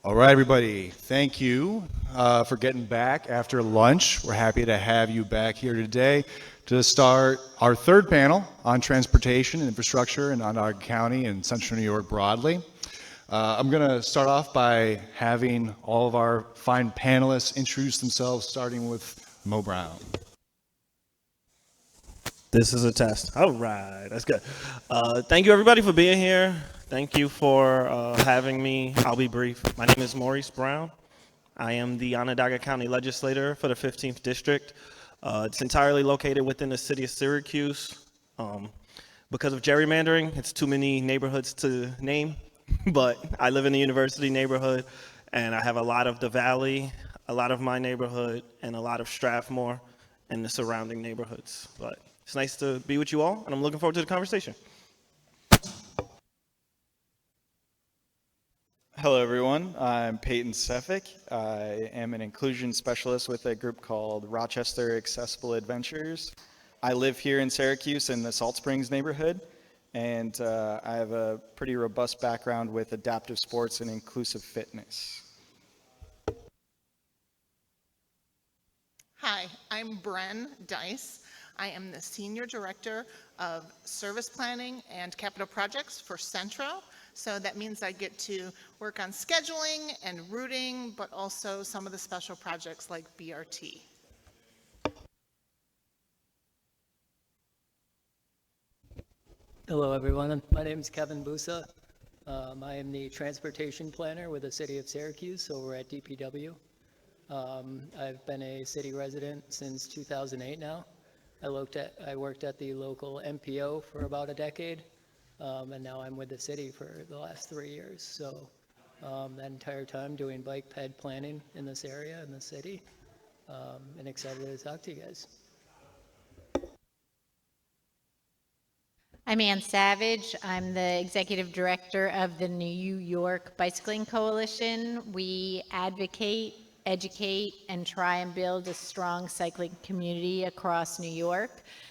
All right, everybody. Thank you for getting back after lunch. We're happy to have you back here today to start our third panel on transportation and infrastructure in Onondaga County and Central New York broadly. I'm going to start off by having all of our fine panelists introduce themselves, starting with Mo Brown. This is a test. All right, that's good. Thank you, everybody, for being here. Thank you for having me. I'll be brief. My name is Maurice Brown. I am the Onondaga County Legislator for the 15th District. It's entirely located within the city of Syracuse. Because of gerrymandering, it's too many neighborhoods to name, but I live in the university neighborhood, and I have a lot of the Valley, a lot of my neighborhood, and a lot of Strathmore and the surrounding neighborhoods. But it's nice to be with you all, and I'm looking forward to the conversation. Hello, everyone. I'm Peyton Sefik. I am an inclusion specialist with a group called Rochester Accessible Adventures. I live here in Syracuse in the Salt Springs neighborhood, and I have a pretty robust background with adaptive sports and inclusive fitness. Hi, I'm Bren Dice. I am the Senior Director of Service Planning and Capital Projects for Centro. So that means I get to work on scheduling and routing, but also some of the special projects like BRT. Hello, everyone. My name is Kevin Busa. I am the transportation planner with the city of Syracuse over at DPW. I've been a city resident since 2008 now. I worked at the local MPO for about a decade, and now I'm with the city for the last 3 years. So that entire time doing bike ped planning in this area in the city, and excited to talk to you guys. I'm Ann Savage. I'm the executive director of the New York Bicycling Coalition. We advocate, educate, and try and build a strong cycling community across New York.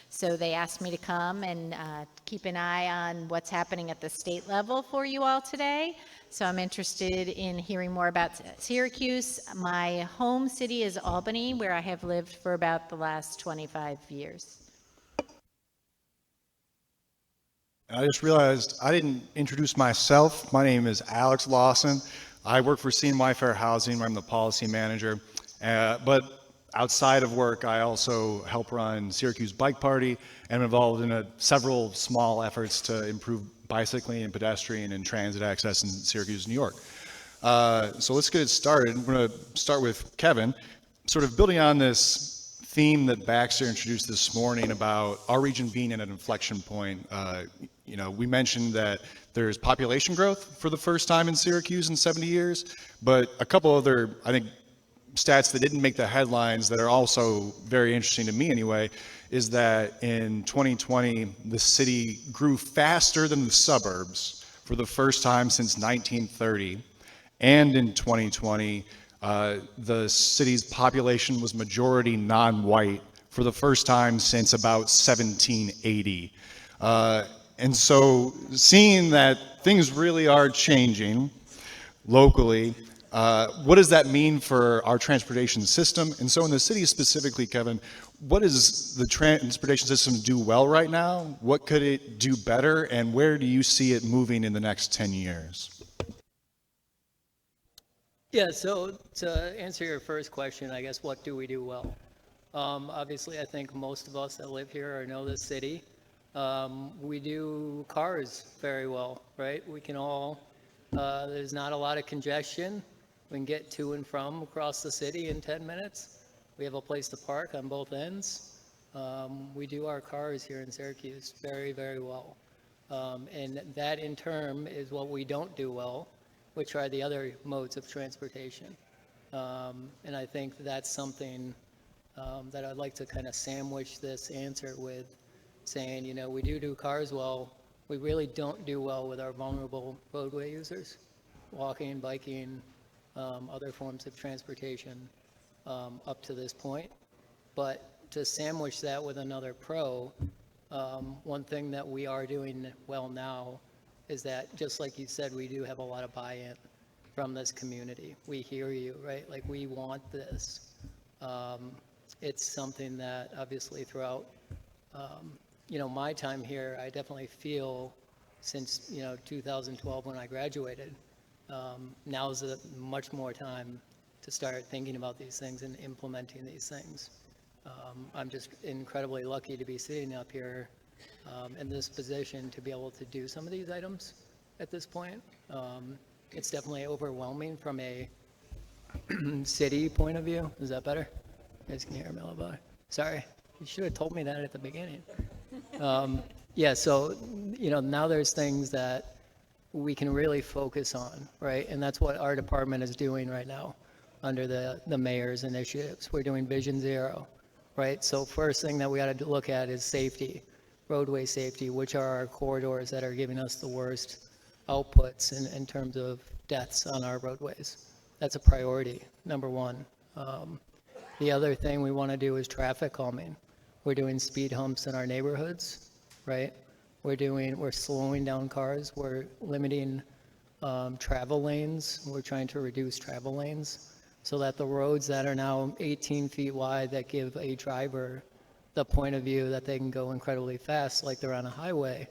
So they asked me to come and keep an eye on what's happening at the state level for you all today. So I'm interested in hearing more about Syracuse. My home city is Albany, where I have lived for about the last 25 years. I just realized I didn't introduce myself. My name is Alex Lawson. I work for CNY Fair Housing. I'm the policy manager. But outside of work, I also help run Syracuse Bike Party and I'm involved in several small efforts to improve bicycling and pedestrian and transit access in Syracuse, New York. So let's get it started. We're going to start with Kevin, sort of building on this theme that Baxter introduced this morning about our region being at an inflection point. We mentioned that there's population growth for the first time in Syracuse in 70 years, but a couple other, I think, stats that didn't make the headlines that are also very interesting to me anyway, is that in 2020, the city grew faster than the suburbs for the first time since 1930. And in 2020, the city's population was majority non-white for the first time since about 1780. And so seeing that things really are changing locally, what does that mean for our transportation system? And so in the city specifically, Kevin, what does the transportation system do well right now? What could it do better? And where do you see it moving in the next 10 years? Yeah, so to answer your first question, I guess, what do we do well? Obviously, I think most of us that live here or know this city, we do cars very well, right? We can all, there's not a lot of congestion. We can get to and from across the city in 10 minutes. We have a place to park on both ends. We do our cars here in Syracuse very, very well. And that in turn is what we don't do well, which are the other modes of transportation. And I think that's something that I'd like to kind of sandwich this answer with saying, we do cars well. We really don't do well with our vulnerable roadway users, walking, biking, other forms of transportation up to this point. But to sandwich that with another pro, one thing that we are doing well now is that, just like you said, we do have a lot of buy-in from this community. We hear you, right? Like, we want this. It's something that obviously throughout, my time here, I definitely feel since, 2012 when I graduated, now is a much more time to start thinking about these things and implementing these things. I'm just incredibly lucky to be sitting up here in this position to be able to do some of these items at this point. It's definitely overwhelming from a city point of view. Is that better? You guys can hear me a little better. Sorry, you should have told me that at the beginning. Yeah, so, now there's things that we can really focus on, right? And that's what our department is doing right now under the mayor's initiatives. We're doing Vision Zero, right? So first thing that we got to look at is safety, roadway safety, which are our corridors that are giving us the worst outputs in terms of deaths on our roadways. That's a priority, number one. The other thing we want to do is traffic calming. We're doing speed humps in our neighborhoods, right? We're slowing down cars. We're limiting travel lanes. We're trying to reduce travel lanes so that the roads that are now 18 feet wide that give a driver the point of view that they can go incredibly fast like they're on a highway,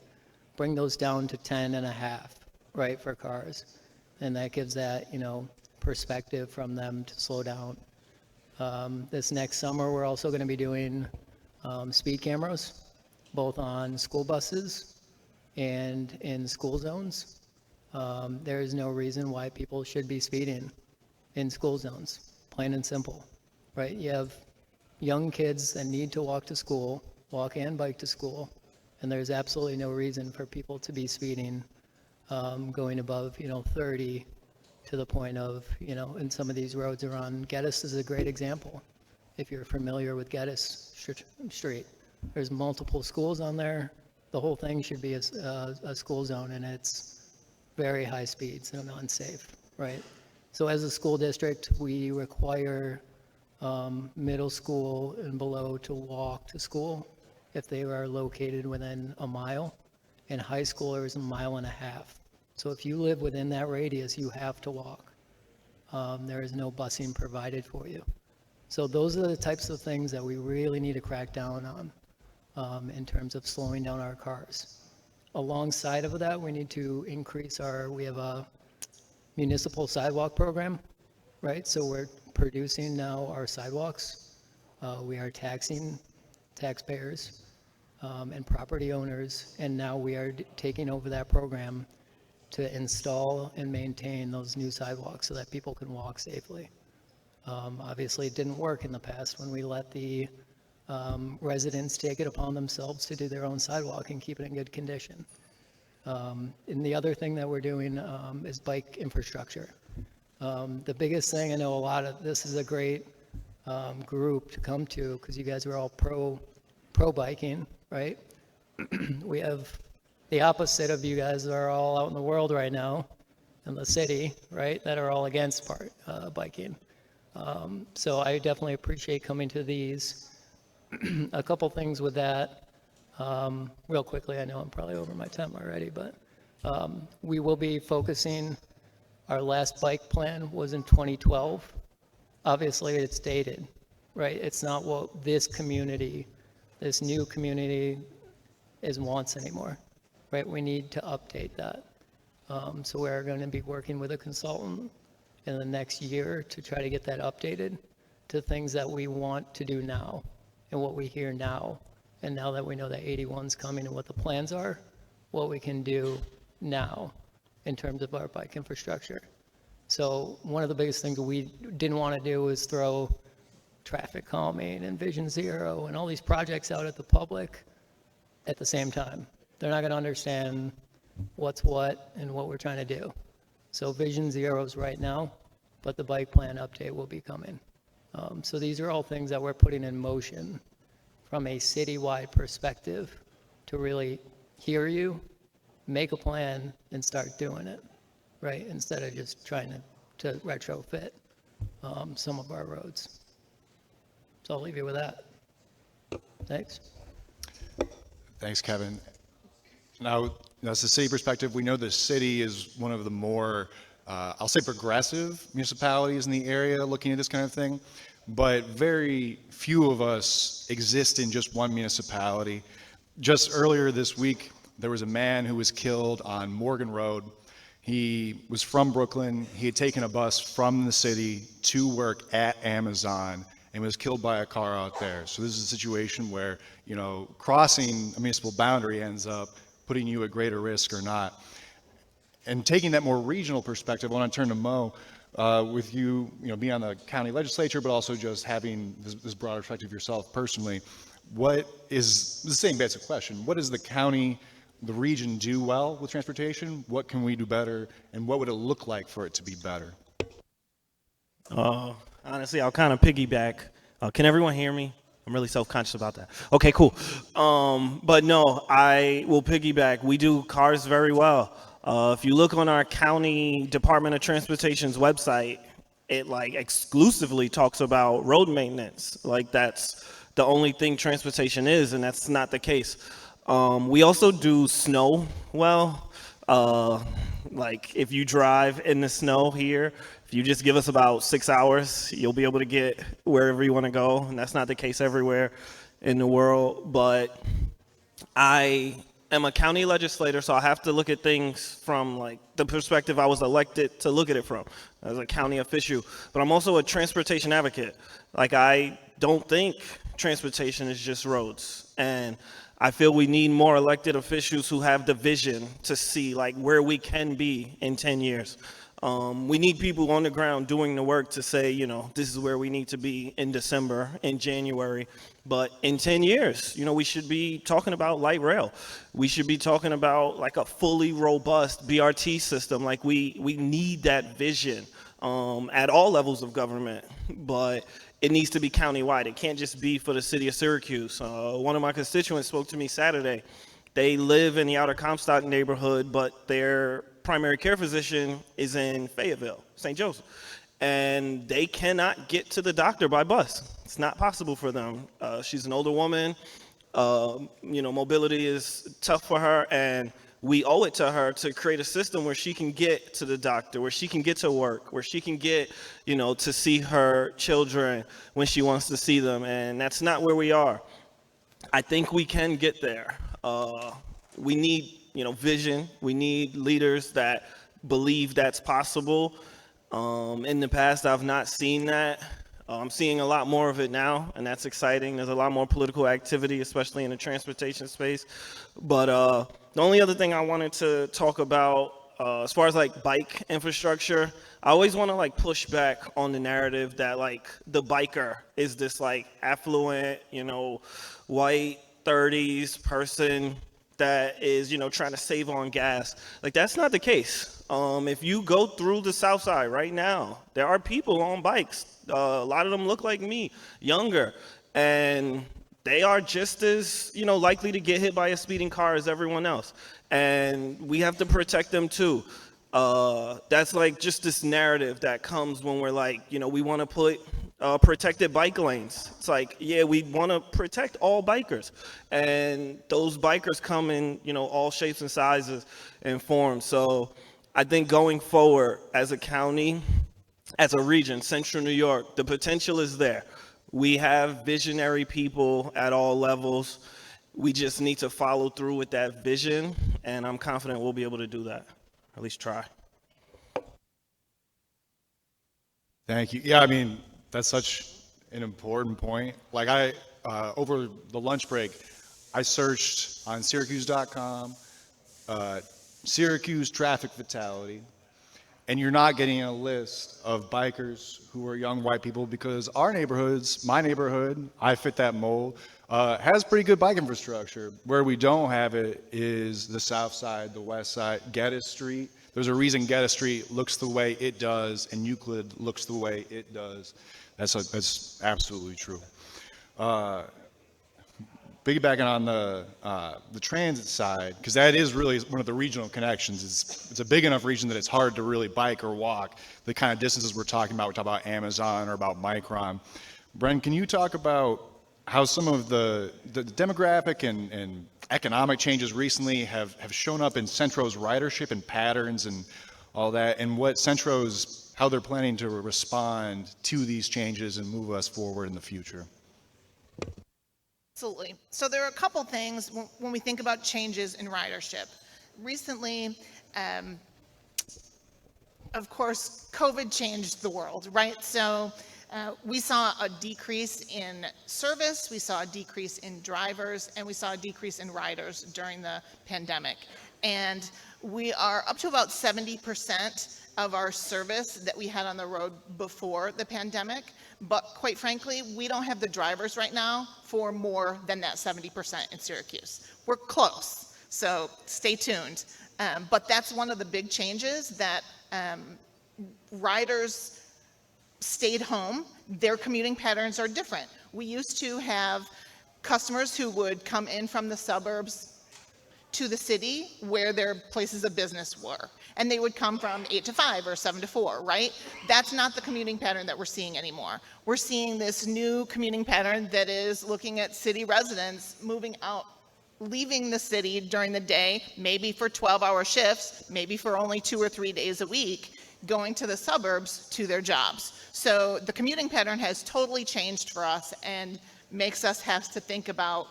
bring those down to 10 and a half, right, for cars. And that gives that, perspective from them to slow down. This next summer, we're also going to be doing speed cameras, both on school buses and in school zones. There is no reason why people should be speeding in school zones, plain and simple, right? You have young kids that need to walk to school, walk and bike to school, and there's absolutely no reason for people to be speeding, going above, 30 to the point of, in some of these roads around Geddes is a great example. If you're familiar with Geddes Street, there's multiple schools on there. The whole thing should be a school zone, and it's very high speeds and unsafe, right? So as a school district, we require middle school and below to walk to school if they are located within a mile, and high schoolers a mile and a half. So if you live within that radius, you have to walk. There is no busing provided for you. So those are the types of things that we really need to crack down on in terms of slowing down our cars. Alongside of that, we need to increase we have a municipal sidewalk program, right? So we're producing now our sidewalks. We are taxing taxpayers and property owners, and now we are taking over that program to install and maintain those new sidewalks so that people can walk safely. Obviously, it didn't work in the past when we let the residents take it upon themselves to do their own sidewalk and keep it in good condition. And the other thing that we're doing is bike infrastructure. The biggest thing, I know this is a great group to come to because you guys are all pro biking, right? We have the opposite of you guys that are all out in the world right now in the city, right, that are all against biking. So I definitely appreciate coming to these. A couple things with that. Real quickly, I know I'm probably over my time already, but we will be focusing, our last bike plan was in 2012. Obviously, it's dated, right? It's not what this new community wants anymore, right? We need to update that. So we're going to be working with a consultant in the next year to try to get that updated to things that we want to do now and what we hear now. And now that we know that 81's coming and what the plans are, what we can do now in terms of our bike infrastructure. So one of the biggest things we didn't want to do was throw traffic calming and Vision Zero and all these projects out at the public at the same time. They're not going to understand what's what and what we're trying to do. So Vision Zero is right now, but the bike plan update will be coming. So these are all things that we're putting in motion from a citywide perspective to really hear you, make a plan, and start doing it, right? Instead of just trying to retrofit some of our roads. So I'll leave you with that. Thanks. Thanks, Kevin. Now, as a city perspective, we know the city is one of the more I'll say progressive municipalities in the area looking at this kind of thing, but very few of us exist in just one municipality. Just earlier this week, there was a man who was killed on Morgan Road. He was from Brooklyn. He had taken a bus from the city to work at Amazon and was killed by a car out there. So this is a situation where, crossing a municipal boundary ends up putting you at greater risk or not. And taking that more regional perspective, I want to turn to Mo, with you, being on the county legislature, but also just having this broader perspective yourself personally. What is the same basic question? What does the county, the region do well with transportation? What can we do better? And what would it look like for it to be better? Honestly, I'll kind of piggyback. Can everyone hear me? I'm really self-conscious about that. Okay, cool. But no, I will piggyback. We do cars very well. If you look on our county Department of Transportation's website, it exclusively talks about road maintenance. That's the only thing transportation is, and that's not the case. We also do snow well. If you drive in the snow here, if you just give us about 6 hours, you'll be able to get wherever you want to go, and that's not the case everywhere in the world. But I am a county legislator, so I have to look at things from the perspective I was elected to look at it from as a county official. But I'm also a transportation advocate. I don't think transportation is just roads, and I feel we need more elected officials who have the vision to see where we can be in 10 years. We need people on the ground doing the work to say, this is where we need to be in December, in January. But in 10 years, we should be talking about light rail. We should be talking about a fully robust BRT system. We need that vision at all levels of government. But it needs to be countywide. It can't just be for the city of Syracuse. One of my constituents spoke to me Saturday. They live in the outer Comstock neighborhood, but their primary care physician is in Fayetteville, St. Joseph, and they cannot get to the doctor by bus. It's not possible for them. She's an older woman. Mobility is tough for her, and we owe it to her to create a system where she can get to the doctor, where she can get to work, where she can get, to see her children when she wants to see them, and that's not where we are. I think we can get there. We need vision. We need leaders that believe that's possible. In the past, I've not seen that. I'm seeing a lot more of it now, and that's exciting. There's a lot more political activity, especially in the transportation space. But the only other thing I wanted to talk about, as far as bike infrastructure, I always want to push back on the narrative that the biker is this affluent, white 30s person that is, trying to save on gas. That's not the case. If you go through the South Side right now, there are people on bikes. A lot of them look like me, younger, and they are just as, likely to get hit by a speeding car as everyone else. And we have to protect them too. That's just this narrative that comes when we're we want to put protected bike lanes. It's we want to protect all bikers, and those bikers come in all shapes and sizes and forms. So I think going forward as a county, as a region, Central New York, the potential is there. We have visionary people at all levels. We just need to follow through with that vision, and I'm confident we'll be able to do that, or at least try. Thank you. Yeah, that's such an important point. Over the lunch break, I searched on Syracuse.com, Syracuse traffic fatality, and you're not getting a list of bikers who are young white people, because our neighborhoods, my neighborhood, I fit that mold, has pretty good bike infrastructure. Where we don't have it is the South Side, the West Side, Geddes Street. There's a reason Geddes Street looks the way it does, and Euclid looks the way it does. That's absolutely true. Piggybacking on the transit side, because that is really one of the regional connections. It's a big enough region that it's hard to really bike or walk the kind of distances we're talking about. We talk about Amazon or about Micron. Bren, can you talk about how some of the demographic and economic changes recently have shown up in Centro's ridership and patterns, and all that, and what Centro's, how they're planning to respond to these changes and move us forward in the future. Absolutely. So there are a couple things when we think about changes in ridership. Recently, of course, COVID changed the world, right? So we saw a decrease in service, we saw a decrease in drivers, and we saw a decrease in riders during the pandemic. And we are up to about 70% of our service that we had on the road before the pandemic. But quite frankly, we don't have the drivers right now for more than that 70% in Syracuse. We're close, so stay tuned. But that's one of the big changes, that riders stayed home. Their commuting patterns are different. We used to have customers who would come in from the suburbs to the city where their places of business were. And they would come from 8 to 5 or 7 to 4, right? That's not the commuting pattern that we're seeing anymore. We're seeing this new commuting pattern that is looking at city residents moving out, leaving the city during the day, maybe for 12-hour shifts, maybe for only 2 or 3 days a week, going to the suburbs to their jobs. So the commuting pattern has totally changed for us and makes us have to think about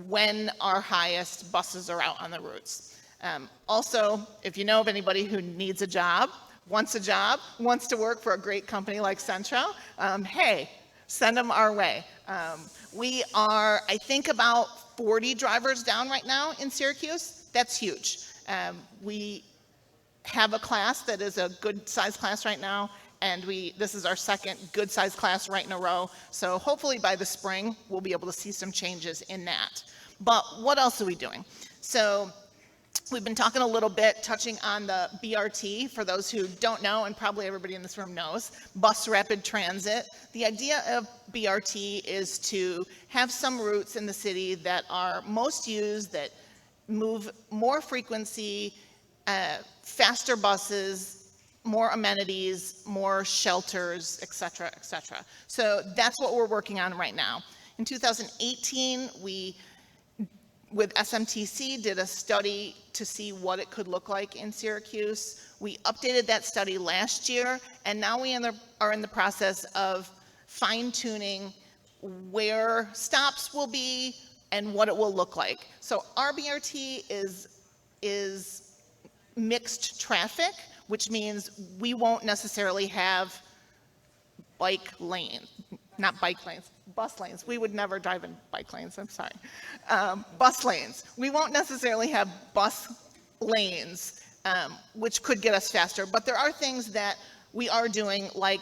when our highest buses are out on the routes. Also, if you know of anybody who needs a job, wants to work for a great company like Centro, hey, send them our way. We are, I think, about 40 drivers down right now in Syracuse. That's huge. We have a class that is a good size class right now, and this is our second good size class right in a row. So hopefully by the spring, we'll be able to see some changes in that. But what else are we doing? So we've been talking a little bit, touching on the BRT. For those who don't know, and probably everybody in this room knows, bus rapid transit. The idea of BRT is to have some routes in the city that are most used, that move more frequency, faster buses, more amenities, more shelters, et cetera, et cetera. So that's what we're working on right now. In 2018, we, with SMTC, did a study to see what it could look like in Syracuse. We updated that study last year, and now we are in the process of fine-tuning where stops will be and what it will look like. So our BRT is mixed traffic, which means we won't necessarily have bus lanes. We would never drive in bike lanes, I'm sorry. Bus lanes. We won't necessarily have bus lanes, which could get us faster, but there are things that we are doing, like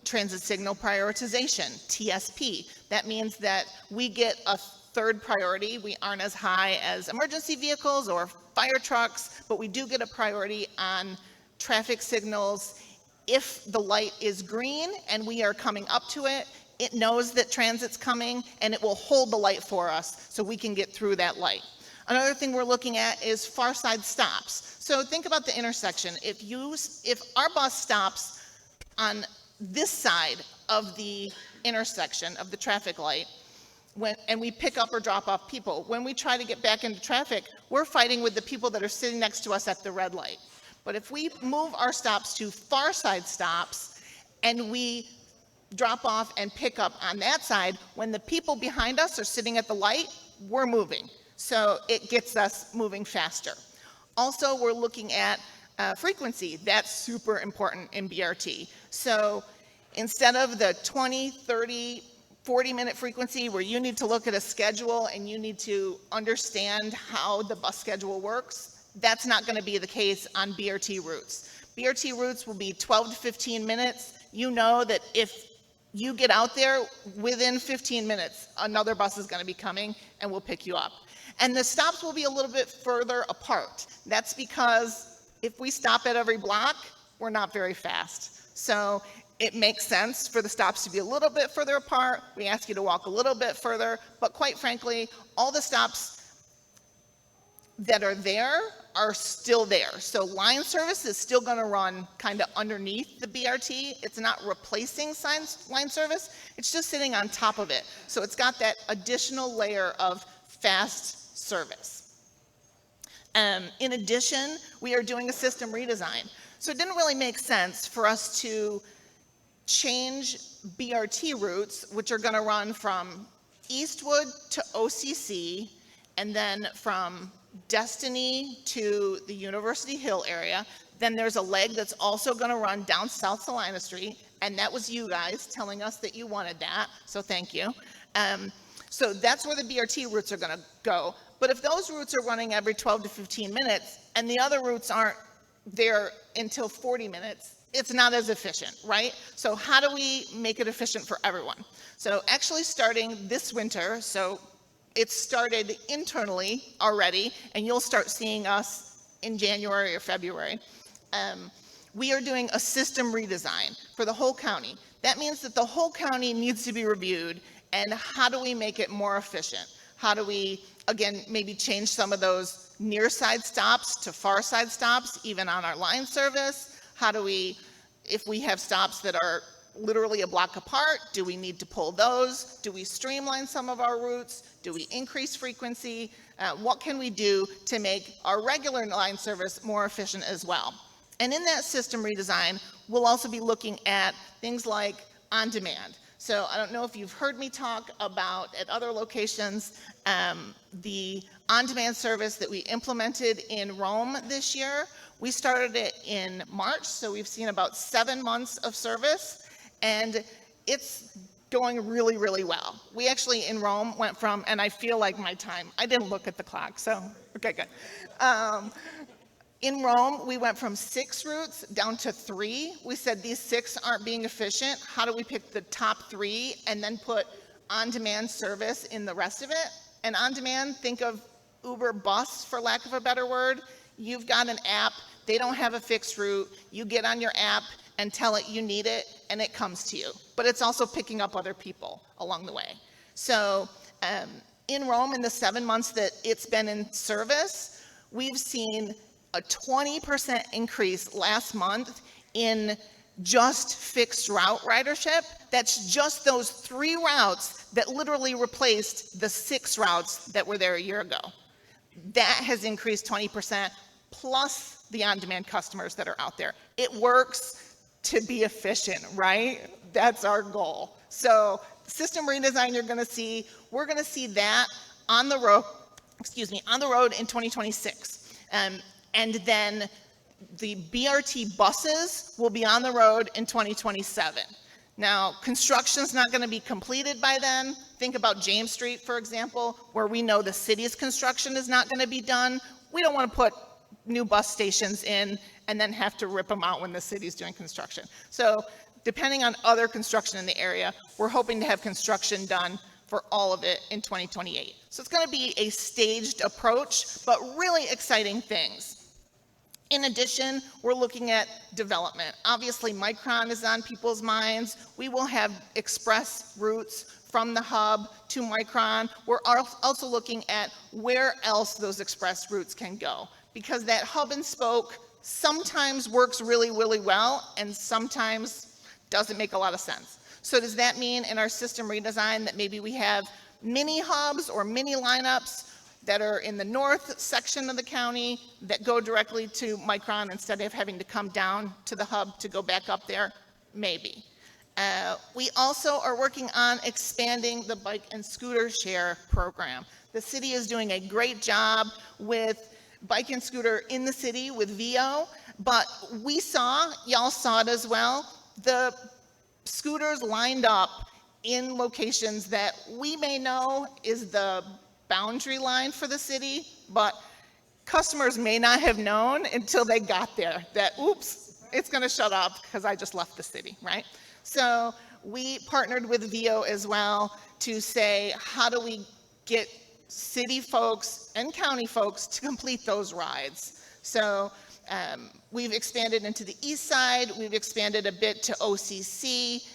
transit signal prioritization, TSP. That means that we get a third priority. We aren't as high as emergency vehicles or fire trucks, but we do get a priority on traffic signals. If the light is green and we are coming up to it, it knows that transit's coming and it will hold the light for us so we can get through that light. Another thing we're looking at is far side stops. So think about the intersection. If our bus stops on this side of the intersection of the traffic light, and we pick up or drop off people, when we try to get back into traffic, we're fighting with the people that are sitting next to us at the red light. But if we move our stops to far side stops and we drop off and pick up on that side, when the people behind us are sitting at the light, we're moving. So it gets us moving faster. Also, we're looking at frequency. That's super important in BRT. So instead of the 20, 30, 40-minute frequency where you need to look at a schedule and you need to understand how the bus schedule works, that's not going to be the case on BRT routes. BRT routes will be 12 to 15 minutes. You know that if you get out there, within 15 minutes, another bus is going to be coming and will pick you up. And the stops will be a little bit further apart. That's because if we stop at every block, we're not very fast. So it makes sense for the stops to be a little bit further apart. We ask you to walk a little bit further, but quite frankly, all the stops that are there are still there. So line service is still going to run kind of underneath the BRT. It's not replacing line service. It's just sitting on top of it. So it's got that additional layer of fast service. In addition, we are doing a system redesign. So it didn't really make sense for us to change BRT routes, which are going to run from Eastwood to OCC, and then from Destiny to the University Hill area. Then there's a leg that's also going to run down South Salina Street, and that was you guys telling us that you wanted that, so thank you. So that's where the BRT routes are going to go. But if those routes are running every 12 to 15 minutes, and the other routes aren't there until 40 minutes, it's not as efficient, right? So how do we make it efficient for everyone? So actually starting this winter, so it started internally already, and you'll start seeing us in January or February. We are doing a system redesign for the whole county. That means that the whole county needs to be reviewed, and how do we make it more efficient? How do we, again, maybe change some of those near side stops to far side stops, even on our line service? How do we, if we have stops that are literally a block apart, do we need to pull those? Do we streamline some of our routes? Do we increase frequency? What can we do to make our regular line service more efficient as well? And in that system redesign, we'll also be looking at things like on-demand. So I don't know if you've heard me talk about at other locations, the on-demand service that we implemented in Rome this year. We started it in March, so we've seen about 7 months of service, and it's going really, really well. We actually in Rome went from, and I feel like my time, I didn't look at the clock, so, okay, good. In Rome, we went from 6 routes down to 3. We said these 6 aren't being efficient. How do we pick the top 3 and then put on-demand service in the rest of it? And on-demand, think of Uber bus, for lack of a better word. You've got an app. They don't have a fixed route. You get on your app and tell it you need it, and it comes to you. But it's also picking up other people along the way. So in Rome, in the 7 months that it's been in service, we've seen a 20% increase last month in just fixed route ridership. That's just those 3 routes that literally replaced the 6 routes that were there a year ago. That has increased 20%, plus the on-demand customers that are out there. It works to be efficient, right? That's our goal. So system redesign you're going to see, we're going to see that on the road, on the road in 2026. And then the BRT buses will be on the road in 2027. Now, construction's not going to be completed by then. Think about James Street, for example, where we know the city's construction is not going to be done. We don't want to put new bus stations in and then have to rip them out when the city's doing construction. So depending on other construction in the area, we're hoping to have construction done for all of it in 2028. So it's going to be a staged approach, but really exciting things. In addition, we're looking at development. Obviously, Micron is on people's minds. We will have express routes from the hub to Micron. We're also looking at where else those express routes can go, because that hub and spoke sometimes works really, really well and sometimes doesn't make a lot of sense. So does that mean in our system redesign that maybe we have mini hubs or mini lineups that are in the north section of the county that go directly to Micron instead of having to come down to the hub to go back up there? Maybe. We also are working on expanding the bike and scooter share program. The city is doing a great job with bike and scooter in the city with VO, but we saw, y'all saw it as well, the scooters lined up in locations that we may know is the boundary line for the city, but customers may not have known until they got there that, oops, it's going to shut off because I just left the city, right? So we partnered with VO as well to say, how do we get city folks and county folks to complete those rides? So we've expanded into the east side. We've expanded a bit to OCC.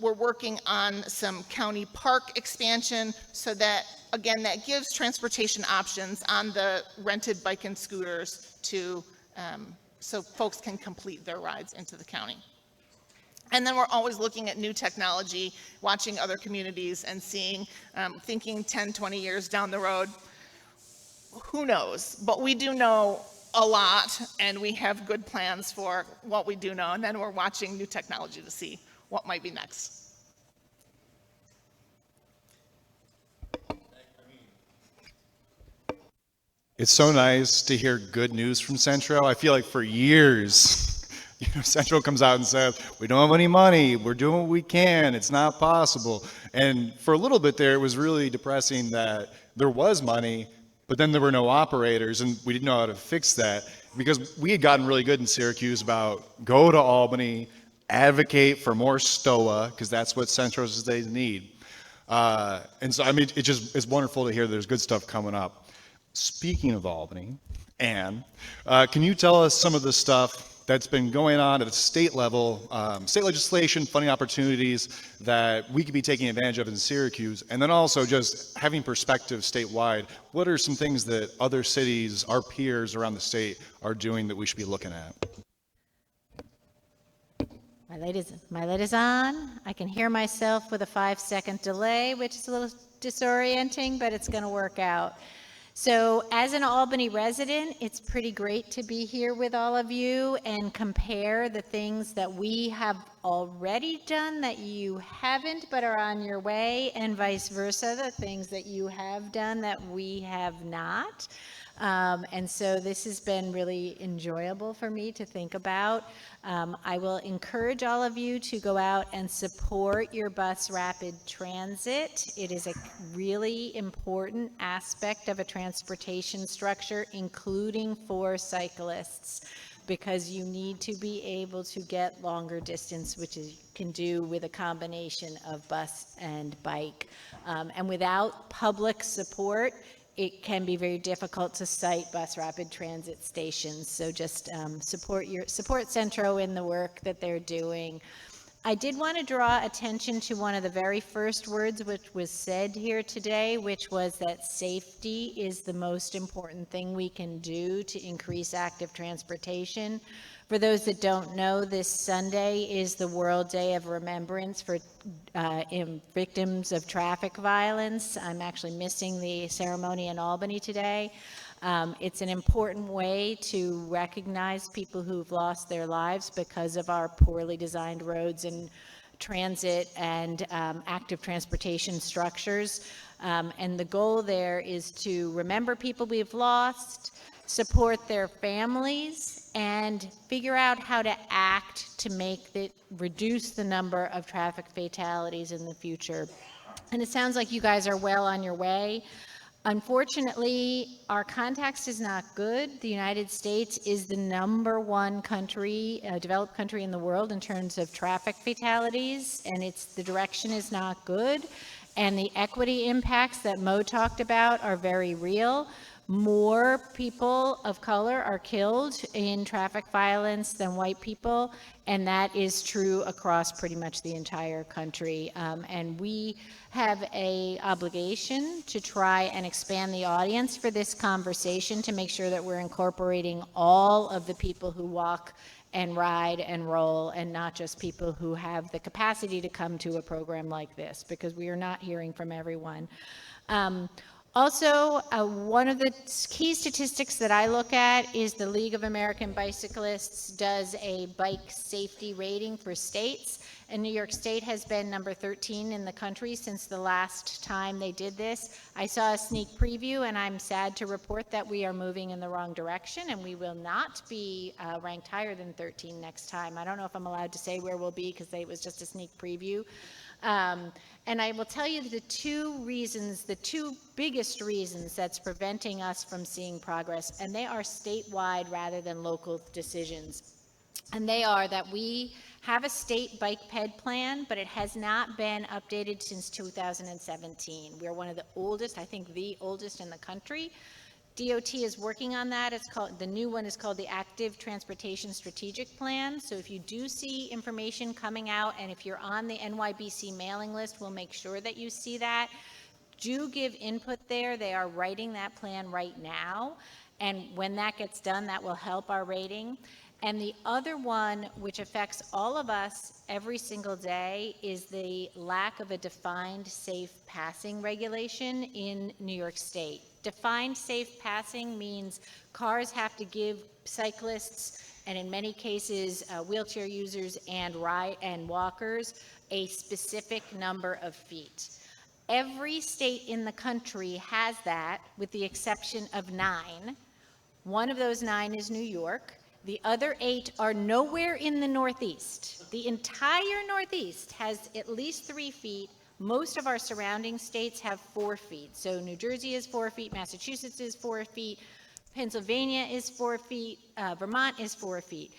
We're working on some county park expansion so that, again, that gives transportation options on the rented bike and scooters to, so folks can complete their rides into the county. And then we're always looking at new technology, watching other communities and seeing, thinking 10, 20 years down the road, who knows? But we do know a lot, and we have good plans for what we do know, and then we're watching new technology to see what might be next. It's so nice to hear good news from Centro. I feel like for years, Centro comes out and says, we don't have any money, we're doing what we can, it's not possible. And for a little bit there, it was really depressing that there was money, but then there were no operators, and we didn't know how to fix that because we had gotten really good in Syracuse about go to Albany, advocate for more STOA, because that's what Centro's days need. And so, I mean, it's wonderful to hear there's good stuff coming up. Speaking of Albany, Anne, can you tell us some of the stuff that's been going on at the state level, state legislation, funding opportunities that we could be taking advantage of in Syracuse, and then also just having perspective statewide? What are some things that other cities, our peers around the state, are doing that we should be looking at? My light is on. I can hear myself with a 5-second delay, which is a little disorienting, but it's going to work out. So as an Albany resident, it's pretty great to be here with all of you and compare the things that we have already done that you haven't but are on your way, and vice versa, the things that you have done that we have not. And so this has been really enjoyable for me to think about. I will encourage all of you to go out and support your bus rapid transit. It is a really important aspect of a transportation structure, including for cyclists, because you need to be able to get longer distance, which you can do with a combination of bus and bike. And without public support, it can be very difficult to cite bus rapid transit stations. So just support Centro in the work that they're doing. I did want to draw attention to one of the very first words which was said here today, which was that safety is the most important thing we can do to increase active transportation. For those that don't know, this Sunday is the World Day of Remembrance for victims of traffic violence. I'm actually missing the ceremony in Albany today. It's an important way to recognize people who've lost their lives because of our poorly designed roads and transit and active transportation structures. And the goal there is to remember people we've lost, support their families, and figure out how to act to reduce the number of traffic fatalities in the future. And it sounds like you guys are well on your way. Unfortunately, our context is not good. The United States is the #1 country, developed country in the world in terms of traffic fatalities, and the direction is not good. And the equity impacts that Mo talked about are very real. More people of color are killed in traffic violence than white people, and that is true across pretty much the entire country. And we have an obligation to try and expand the audience for this conversation to make sure that we're incorporating all of the people who walk and ride and roll, and not just people who have the capacity to come to a program like this, because we are not hearing from everyone. Also, one of the key statistics that I look at is the League of American Bicyclists does a bike safety rating for states, and New York State has been number 13 in the country since the last time they did this. I saw a sneak preview, and I'm sad to report that we are moving in the wrong direction, and we will not be ranked higher than 13 next time. I don't know if I'm allowed to say where we'll be because it was just a sneak preview. And I will tell you the two biggest reasons that's preventing us from seeing progress, and they are statewide rather than local decisions. And they are that we have a state bike ped plan, but it has not been updated since 2017. We are one of the oldest, I think the oldest in the country. DOT is working on that. The new one is called the Active Transportation Strategic Plan. So if you do see information coming out, and if you're on the NYBC mailing list, we'll make sure that you see that. Do give input there. They are writing that plan right now. And when that gets done, that will help our rating. And the other one, which affects all of us every single day, is the lack of a defined safe passing regulation in New York State. Defined safe passing means cars have to give cyclists, and in many cases, wheelchair users and walkers, a specific number of feet. Every state in the country has that, with the exception of 9. One of those 9 is New York. The other 8 are nowhere in the Northeast. The entire Northeast has at least 3 feet. Most of our surrounding states have 4 feet. So New Jersey is 4 feet, Massachusetts is 4 feet, Pennsylvania is 4 feet, Vermont is 4 feet.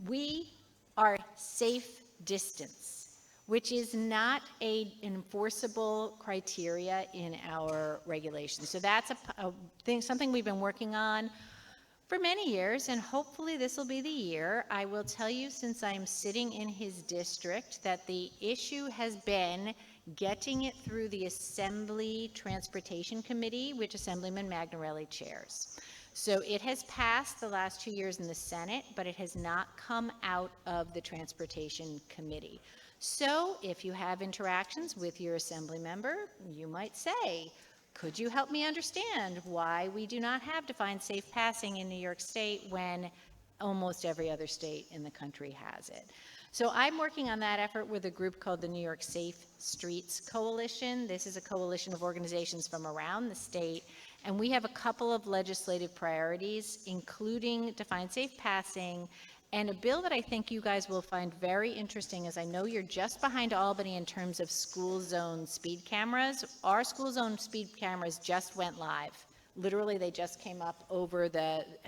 We are safe distance, which is not an enforceable criteria in our regulations. So that's a thing, something we've been working on for many years, and hopefully this will be the year. I will tell you, since I'm sitting in his district, that the issue has been getting it through the Assembly Transportation Committee, which Assemblyman Magnarelli chairs. So it has passed the last 2 years in the Senate, but it has not come out of the Transportation Committee. So if you have interactions with your assembly member, you might say, could you help me understand why we do not have defined safe passing in New York State when almost every other state in the country has it? So I'm working on that effort with a group called the New York Safe Streets Coalition. This is a coalition of organizations from around the state, and we have a couple of legislative priorities, including defined safe passing and a bill that I think you guys will find very interesting, as I know you're just behind Albany in terms of school zone speed cameras. Our school zone speed cameras just went live. Literally, they just came up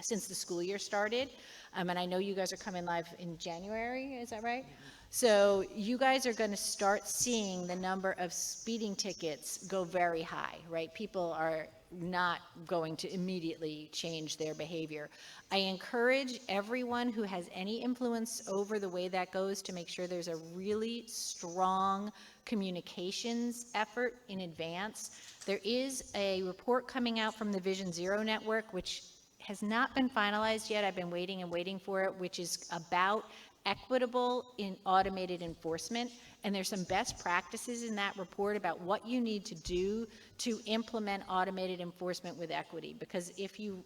since the school year started. And I know you guys are coming live in January, is that right? So you guys are going to start seeing the number of speeding tickets go very high, right? People are not going to immediately change their behavior. I encourage everyone who has any influence over the way that goes to make sure there's a really strong communications effort in advance. There is a report coming out from the Vision Zero Network, which has not been finalized yet. I've been waiting and waiting for it, which is about equitable in automated enforcement. And there's some best practices in that report about what you need to do to implement automated enforcement with equity. Because if you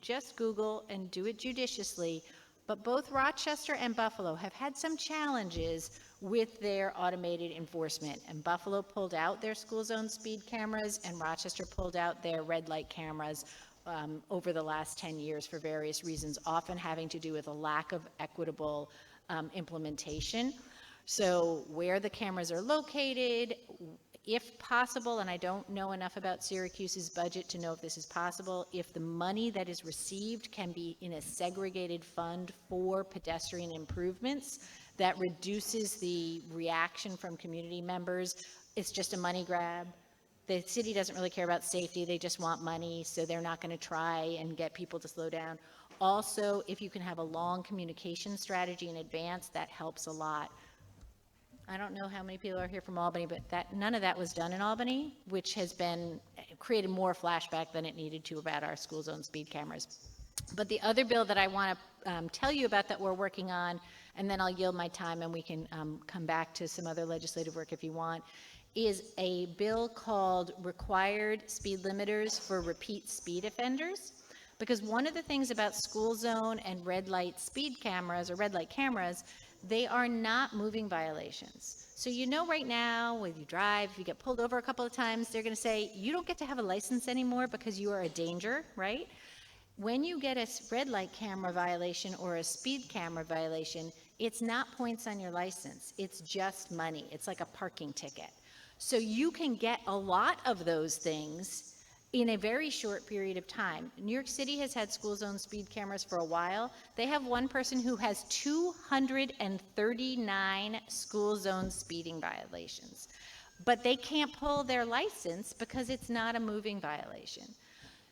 just Google and do it judiciously, but both Rochester and Buffalo have had some challenges with their automated enforcement. And Buffalo pulled out their school zone speed cameras, and Rochester pulled out their red light cameras over the last 10 years for various reasons, often having to do with a lack of equitable implementation. So where the cameras are located, if possible, and I don't know enough about Syracuse's budget to know if this is possible, if the money that is received can be in a segregated fund for pedestrian improvements, that reduces the reaction from community members. It's just a money grab. The city doesn't really care about safety, they just want money, so they're not going to try and get people to slow down. Also, if you can have a long communication strategy in advance, that helps a lot. I don't know how many people are here from Albany, but none of that was done in Albany, which has created more flashback than it needed to about our school zone speed cameras. But the other bill that I want to tell you about that we're working on, and then I'll yield my time and we can come back to some other legislative work if you want, is a bill called Required Speed Limiters for Repeat Speed Offenders. Because one of the things about school zone and red light speed cameras or red light cameras, they are not moving violations. So you know right now when you drive, if you get pulled over a couple of times, they're going to say, you don't get to have a license anymore because you are a danger, right? When you get a red light camera violation or a speed camera violation, it's not points on your license. It's just money. It's like a parking ticket. So you can get a lot of those things in a very short period of time. New York City has had school zone speed cameras for a while. They have one person who has 239 school zone speeding violations, but they can't pull their license because it's not a moving violation.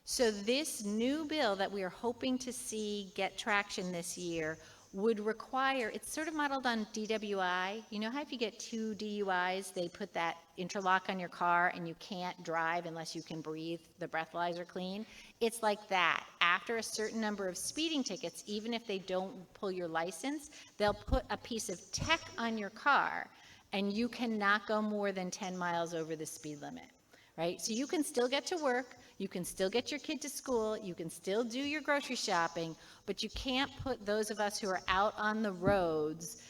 So this new bill that we are hoping to see get traction this year would require, it's sort of modeled on DWI. You know how if you get 2 DUIs, they put that interlock on your car and you can't drive unless you can breathe, the breathalyzer clean? It's like that. After a certain number of speeding tickets, even if they don't pull your license, they'll put a piece of tech on your car and you cannot go more than 10 miles over the speed limit. right? So you can still get to work, you can still get your kid to school, you can still do your grocery shopping, but you can't put those of us who are out on the roads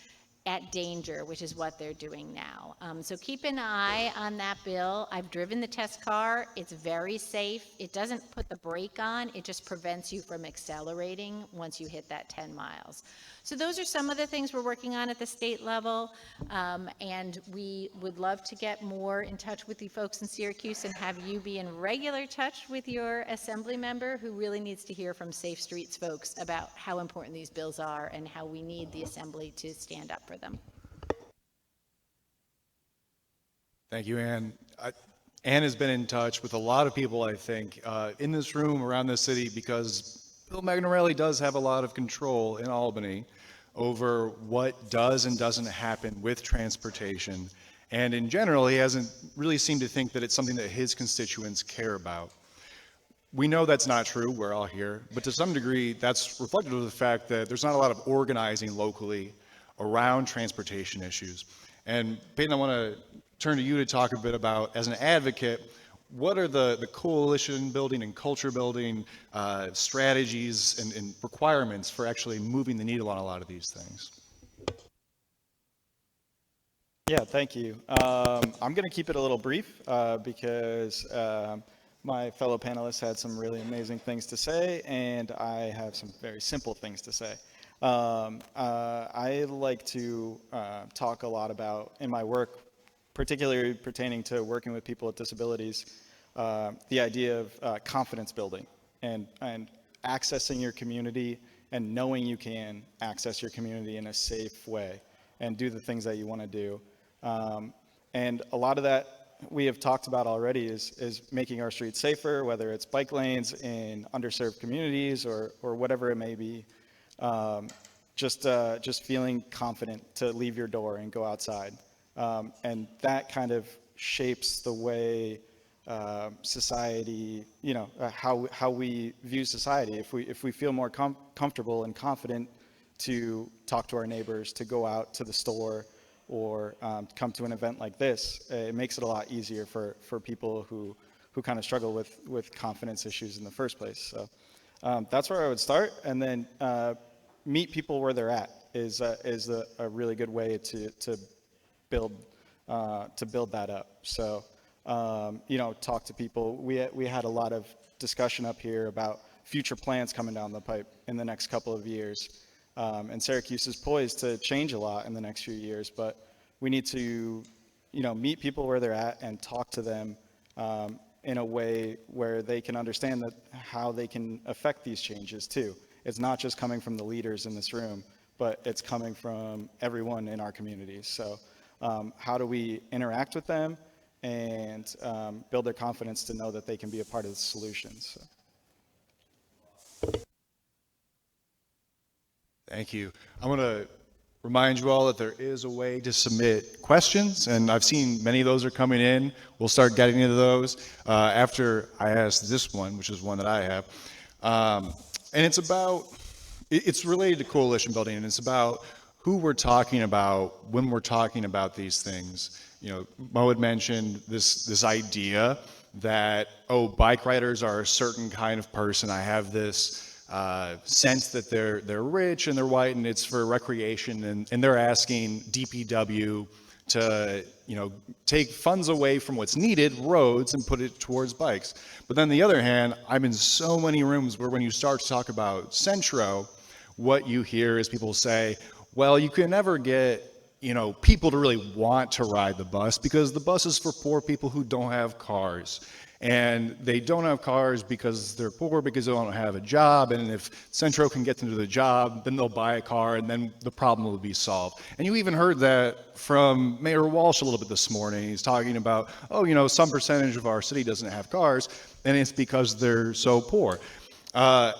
at danger, which is what they're doing now. So keep an eye on that bill. I've driven the test car. It's very safe. It doesn't put the brake on. It just prevents you from accelerating once you hit that 10 miles. So those are some of the things we're working on at the state level. And we would love to get more in touch with you folks in Syracuse and have you be in regular touch with your assembly member who really needs to hear from Safe Streets folks about how important these bills are and how we need the assembly to stand up for them. Thank you, Ann. Ann has been in touch with a lot of people, I think, in this room, around this city, because Bill Magnarelli does have a lot of control in Albany over what does and doesn't happen with transportation. And in general, he hasn't really seemed to think that it's something that his constituents care about. We know that's not true, we're all here, but to some degree, that's reflective of the fact that there's not a lot of organizing locally around transportation issues. And Peyton, I want to turn to you to talk a bit about, as an advocate, what are the coalition building and culture building strategies and requirements for actually moving the needle on a lot of these things? Yeah, thank you. I'm going to keep it a little brief because my fellow panelists had some really amazing things to say, and I have some very simple things to say. I like to talk a lot about, in my work, particularly pertaining to working with people with disabilities, the idea of confidence building and accessing your community and knowing you can access your community in a safe way and do the things that you want to do. And a lot of that we have talked about already is making our streets safer, whether it's bike lanes in underserved communities or whatever it may be. Just feeling confident to leave your door and go outside. And that kind of shapes the way society, how we view society. If we feel more comfortable and confident to talk to our neighbors, to go out to the store, or come to an event like this, it makes it a lot easier for people who kind of struggle with confidence issues in the first place. So that's where I would start, and then meet people where they're at is a really good way to build that up. So talk to people. We had a lot of discussion up here about future plans coming down the pipe in the next couple of years. And Syracuse is poised to change a lot in the next few years, but we need to, meet people where they're at and talk to them in a way where they can understand that how they can affect these changes too. It's not just coming from the leaders in this room, but it's coming from everyone in our communities. So how do we interact with them and build their confidence to know that they can be a part of the solutions? So. Thank you. I want to remind you all that there is a way to submit questions, and I've seen many of those are coming in. We'll start getting into those after I ask this one, which is one that I have. And it's related to coalition building, and it's about who we're talking about when we're talking about these things. Mo had mentioned this idea that, bike riders are a certain kind of person. I have this sense that they're rich and they're white and it's for recreation, and they're asking DPW to take funds away from what's needed, roads, and put it towards bikes. But then on the other hand, I'm in so many rooms where when you start to talk about Centro, what you hear is people say, well, you can never get people to really want to ride the bus because the bus is for poor people who don't have cars. And they don't have cars because they're poor, because they don't have a job. And if Centro can get them to the job, then they'll buy a car and then the problem will be solved. And you even heard that from Mayor Walsh a little bit this morning. He's talking about, some percentage of our city doesn't have cars, and it's because they're so poor. And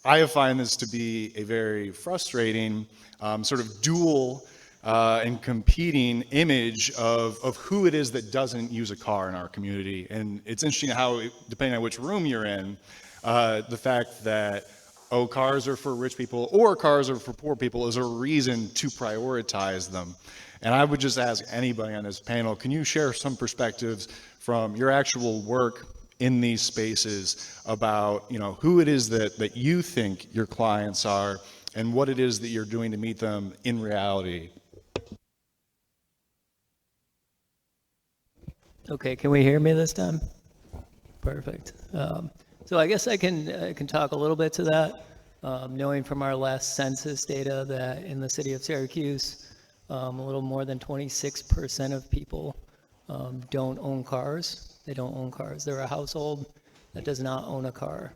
I find this to be a very frustrating sort of dual and competing image of who it is that doesn't use a car in our community. And it's interesting how, depending on which room you're in, the fact that oh, cars are for rich people or cars are for poor people is a reason to prioritize them. And I would just ask anybody on this panel, can you share some perspectives from your actual work in these spaces about, who it is that you think your clients are and what it is that you're doing to meet them in reality? Okay, can we hear me this time? Perfect. So I guess I can talk a little bit to that, knowing from our last census data that in the city of Syracuse, a little more than 26% of people don't own cars. They don't own cars. They're a household that does not own a car.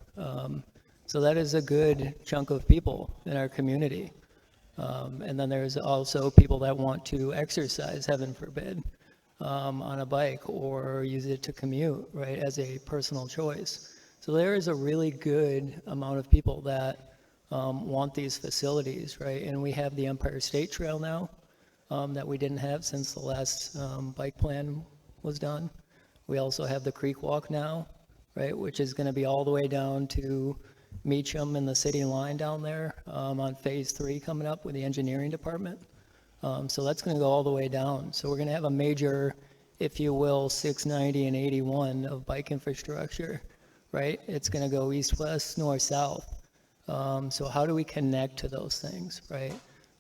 So that is a good chunk of people in our community. And then there's also people that want to exercise, heaven forbid, on a bike or use it to commute, right, as a personal choice. So there is a really good amount of people that want these facilities, right? And we have the Empire State Trail now that we didn't have since the last bike plan was done. We also have the Creek Walk now, right, which is going to be all the way down to Meacham and the city line down there on phase 3 coming up with the engineering department. So that's going to go all the way down. So we're going to have a major, if you will, 690 and 81 of bike infrastructure, right? It's going to go east, west, north, south. So how do we connect to those things, right?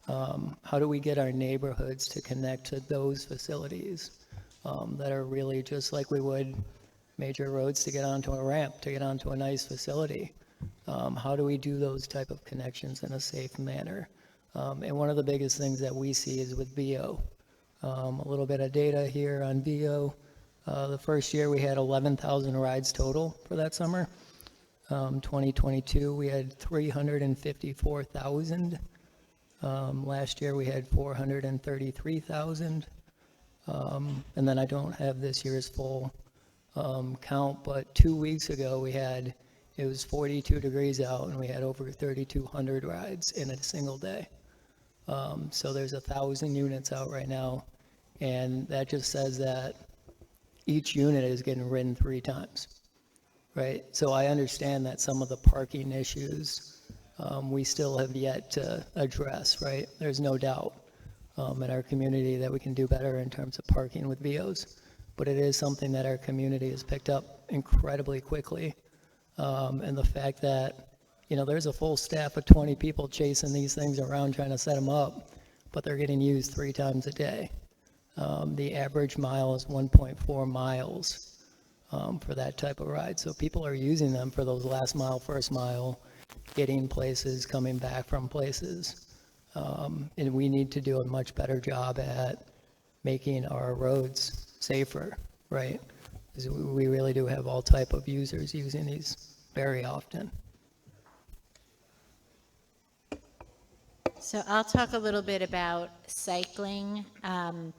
How do we get our neighborhoods to connect to those facilities that are really just like we would major roads to get onto a ramp, to get onto a nice facility? How do we do those type of connections in a safe manner? And one of the biggest things that we see is with VO. A little bit of data here on VO. The first year we had 11,000 rides total for that summer. 2022 we had 354,000. Last year we had 433,000. And then I don't have this year's full count, but 2 weeks ago it was 42 degrees out and we had over 3,200 rides in a single day. So there's 1,000 units out right now, and that just says that each unit is getting ridden 3 times, right? So I understand that some of the parking issues we still have yet to address, right? There's no doubt in our community that we can do better in terms of parking with VOs, but it is something that our community has picked up incredibly quickly. And the fact that there's a full staff of 20 people chasing these things around trying to set them up, but they're getting used 3 times a day. The average mile is 1.4 miles for that type of ride. So people are using them for those last mile, first mile, getting places, coming back from places. And we need to do a much better job at making our roads safer, right? Because we really do have all type of users using these very often. So I'll talk a little bit about cycling and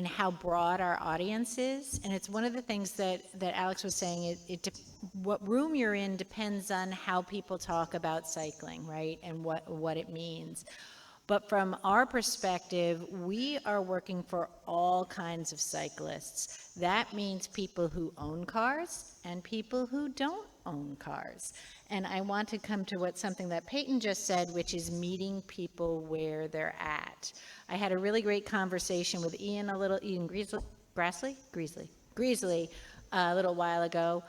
how broad our audience is. And it's one of the things that Alex was saying, what room you're in depends on how people talk about cycling, right? And what it means. But from our perspective, we are working for all kinds of cyclists. That means people who own cars and people who don't own cars. And I want to come to something that Peyton just said, which is meeting people where they're at. I had a really great conversation with Ian Greasley a little while ago.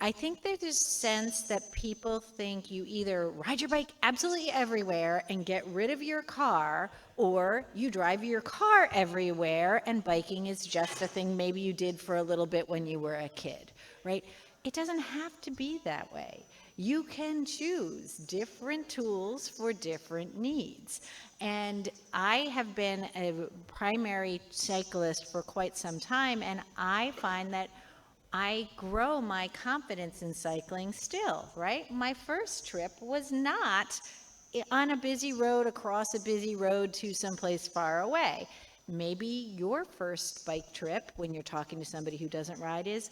I think there's this sense that people think you either ride your bike absolutely everywhere and get rid of your car, or you drive your car everywhere and biking is just a thing maybe you did for a little bit when you were a kid, right? It doesn't have to be that way. You can choose different tools for different needs. And I have been a primary cyclist for quite some time, and I find that I grow my confidence in cycling still, right? My first trip was not on a busy road, across a busy road to someplace far away. Maybe your first bike trip, when you're talking to somebody who doesn't ride, is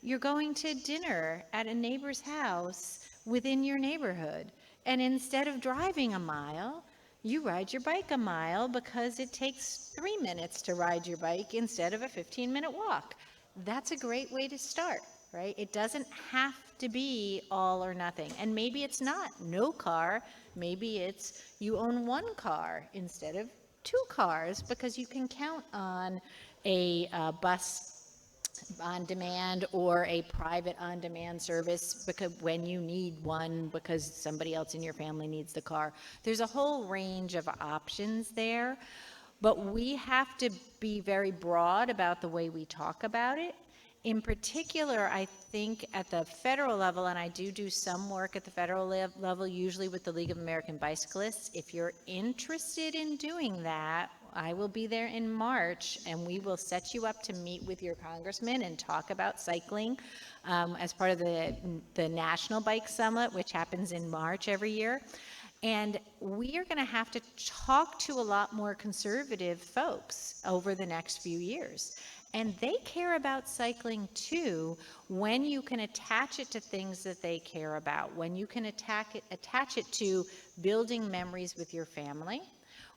you're going to dinner at a neighbor's house within your neighborhood. And instead of driving a mile, you ride your bike a mile because it takes 3 minutes to ride your bike instead of a 15-minute walk. That's a great way to start, right? It doesn't have to be all or nothing. And maybe it's not no car, maybe it's you own one car instead of two cars, because you can count on a bus on demand or a private on demand service because when you need one because somebody else in your family needs the car. There's a whole range of options there, but we have to be very broad about the way we talk about it. In particular, I think at the federal level, and I do some work at the federal level, usually with the League of American Bicyclists. If you're interested in doing that, I will be there in March, and we will set you up to meet with your congressman and talk about cycling as part of the National Bike Summit, which happens in March every year. And we are going to have to talk to a lot more conservative folks over the next few years. And they care about cycling too, when you can attach it to things that they care about, when you can attach it to building memories with your family,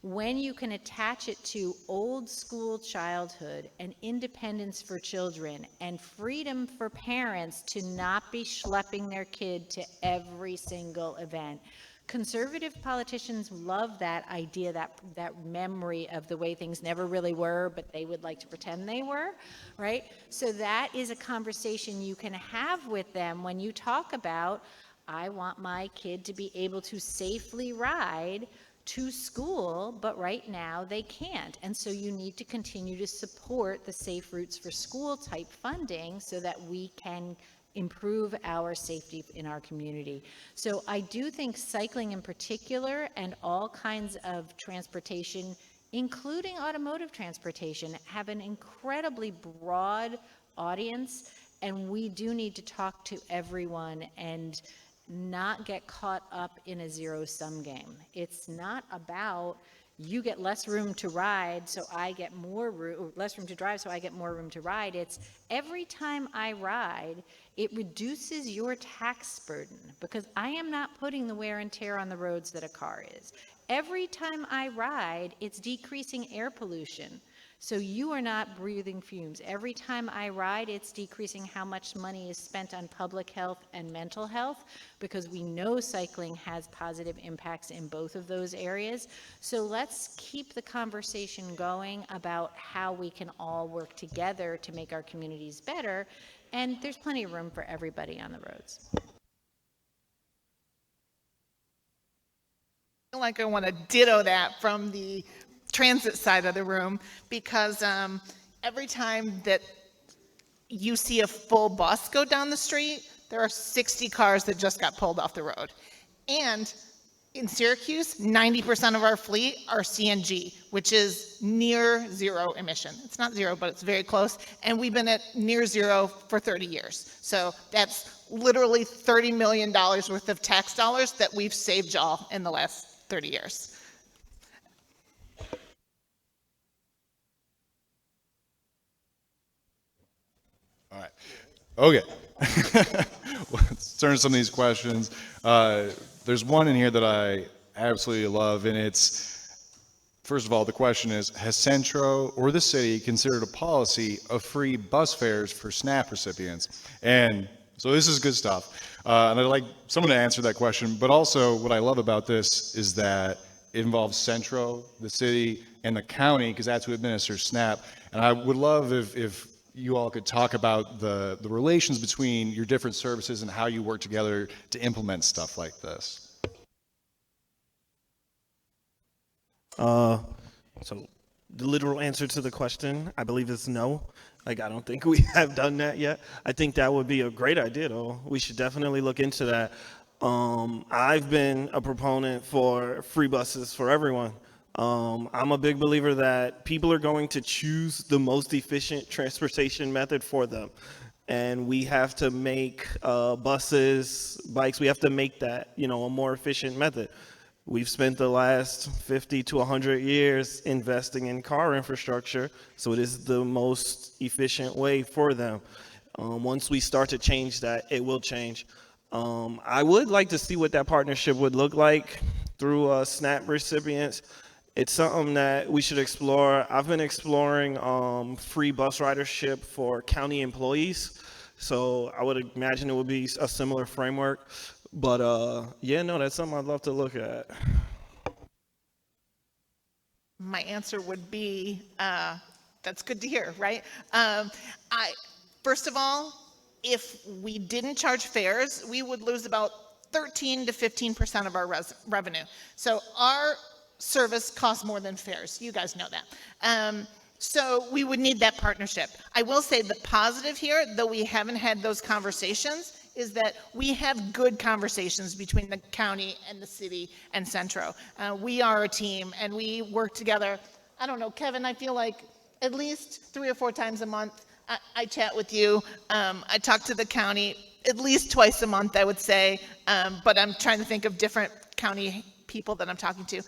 when you can attach it to old school childhood and independence for children and freedom for parents to not be schlepping their kid to every single event. Conservative politicians love that idea, that memory of the way things never really were, but they would like to pretend they were, right? So that is a conversation you can have with them when you talk about, I want my kid to be able to safely ride to school, but right now they can't. And so you need to continue to support the Safe Routes for School type funding so that we can improve our safety in our community. So I do think cycling in particular and all kinds of transportation, including automotive transportation, have an incredibly broad audience, and we do need to talk to everyone and not get caught up in a zero-sum game. It's not about you get less room to ride, so I get more room, less room to drive, so I get more room to ride. It's every time I ride, it reduces your tax burden because I am not putting the wear and tear on the roads that a car is. Every time I ride, it's decreasing air pollution. So you are not breathing fumes. Every time I ride, it's decreasing how much money is spent on public health and mental health, because we know cycling has positive impacts in both of those areas. So let's keep the conversation going about how we can all work together to make our communities better. And there's plenty of room for everybody on the roads. I feel like I want to ditto that from the transit side of the room, because every time that you see a full bus go down the street, there are 60 cars that just got pulled off the road. And in Syracuse, 90% of our fleet are CNG, which is near zero emission. It's not zero, but it's very close. And we've been at near zero for 30 years. So that's literally $30 million worth of tax dollars that we've saved y'all in the last 30 years. All right. Okay. Let's turn to some of these questions. There's one in here that I absolutely love, and it's, first of all, the question is, has Centro or the city considered a policy of free bus fares for SNAP recipients? And so this is good stuff. And I'd like someone to answer that question, but also what I love about this is that it involves Centro, the city, and the county, because that's who administers SNAP. And I would love if you all could talk about the relations between your different services and how you work together to implement stuff like this. So the literal answer to the question, I believe, is no. Like, I don't think we have done that yet. I think that would be a great idea, though. We should definitely look into that. I've been a proponent for free buses for everyone. I'm a big believer that people are going to choose the most efficient transportation method for them. And we have to make buses, bikes, we have to make that, a more efficient method. We've spent the last 50 to 100 years investing in car infrastructure, so it is the most efficient way for them. Once we start to change that, it will change. I would like to see what that partnership would look like through SNAP recipients. It's something that we should explore. I've been exploring free bus ridership for county employees. So I would imagine it would be a similar framework. But yeah, no, that's something I'd love to look at. My answer would be, that's good to hear, right? First of all, if we didn't charge fares, we would lose about 13 to 15% of our revenue. So our service costs more than fares. You guys know that. So we would need that partnership. I will say the positive here, though we haven't had those conversations, is that we have good conversations between the county and the city and Centro. We are a team and we work together. I don't know, Kevin, I feel like at least 3 or 4 times a month, I chat with you. I talk to the county at least twice a month, I would say, but I'm trying to think of different county people that I'm talking to.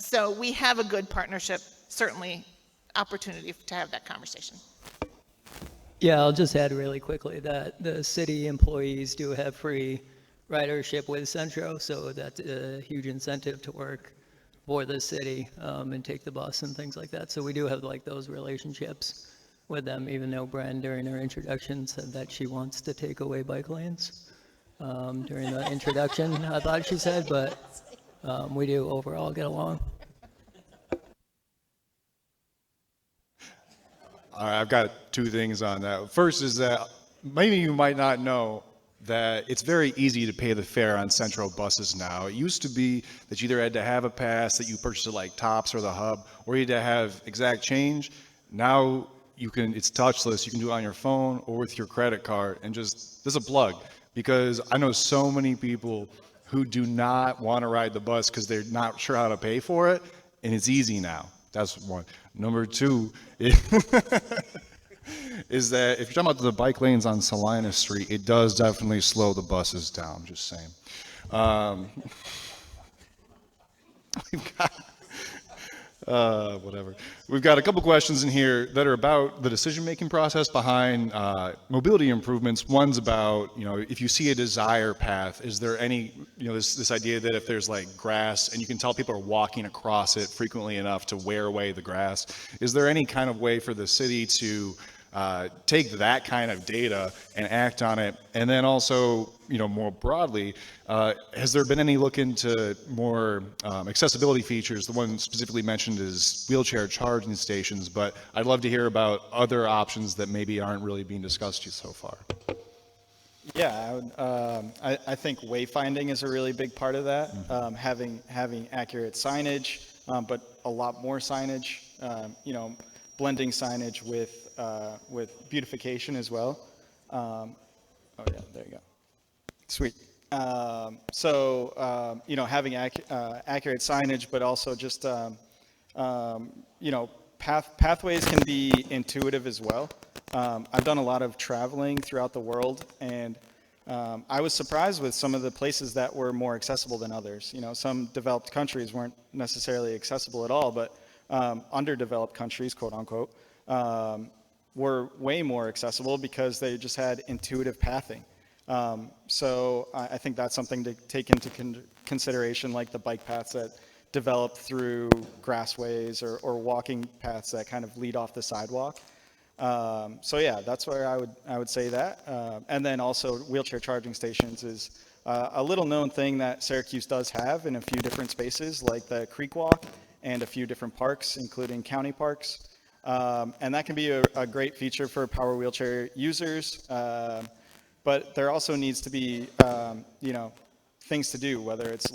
So we have a good partnership, certainly opportunity to have that conversation. Yeah, I'll just add really quickly that the city employees do have free ridership with Centro, so that's a huge incentive to work for the city and take the bus and things like that. So we do have like those relationships with them, even though Bren during her introduction said that she wants to take away bike lanes during the introduction, I thought she said, but we do overall get along. All right, I've got 2 things on that. First is that maybe you might not know that it's very easy to pay the fare on Central buses now. It used to be that you either had to have a pass that you purchased at like Tops or the Hub, or you had to have exact change. Now you can, it's touchless. You can do it on your phone or with your credit card, and just, this is a plug, because I know so many people who do not want to ride the bus because they're not sure how to pay for it, and it's easy now. That's one. Number 2 is that if you're talking about the bike lanes on Salina Street, it does definitely slow the buses down, just saying. We've got, whatever. We've got a couple questions in here that are about the decision-making process behind mobility improvements. One's about, if you see a desire path, is there any, this idea that if there's like grass and you can tell people are walking across it frequently enough to wear away the grass, is there any kind of way for the city to take that kind of data and act on it? And then also, more broadly, has there been any look into more accessibility features? The one specifically mentioned is wheelchair charging stations, but I'd love to hear about other options that maybe aren't really being discussed so far. Yeah, I think wayfinding is a really big part of that. Having accurate signage, but a lot more signage. Blending signage with beautification as well. Oh yeah, there you go. Sweet. So having accurate signage, but also just pathways can be intuitive as well. I've done a lot of traveling throughout the world, and I was surprised with some of the places that were more accessible than others. Some developed countries weren't necessarily accessible at all, but underdeveloped countries, quote unquote, were way more accessible because they just had intuitive pathing. So I think that's something to take into consideration, like the bike paths that develop through grassways or walking paths that kind of lead off the sidewalk. So yeah, that's where I would say that. And then also wheelchair charging stations is a little known thing that Syracuse does have in a few different spaces, like the Creek Walk and a few different parks, including county parks. And that can be a great feature for power wheelchair users. But there also needs to be, things to do, whether it's,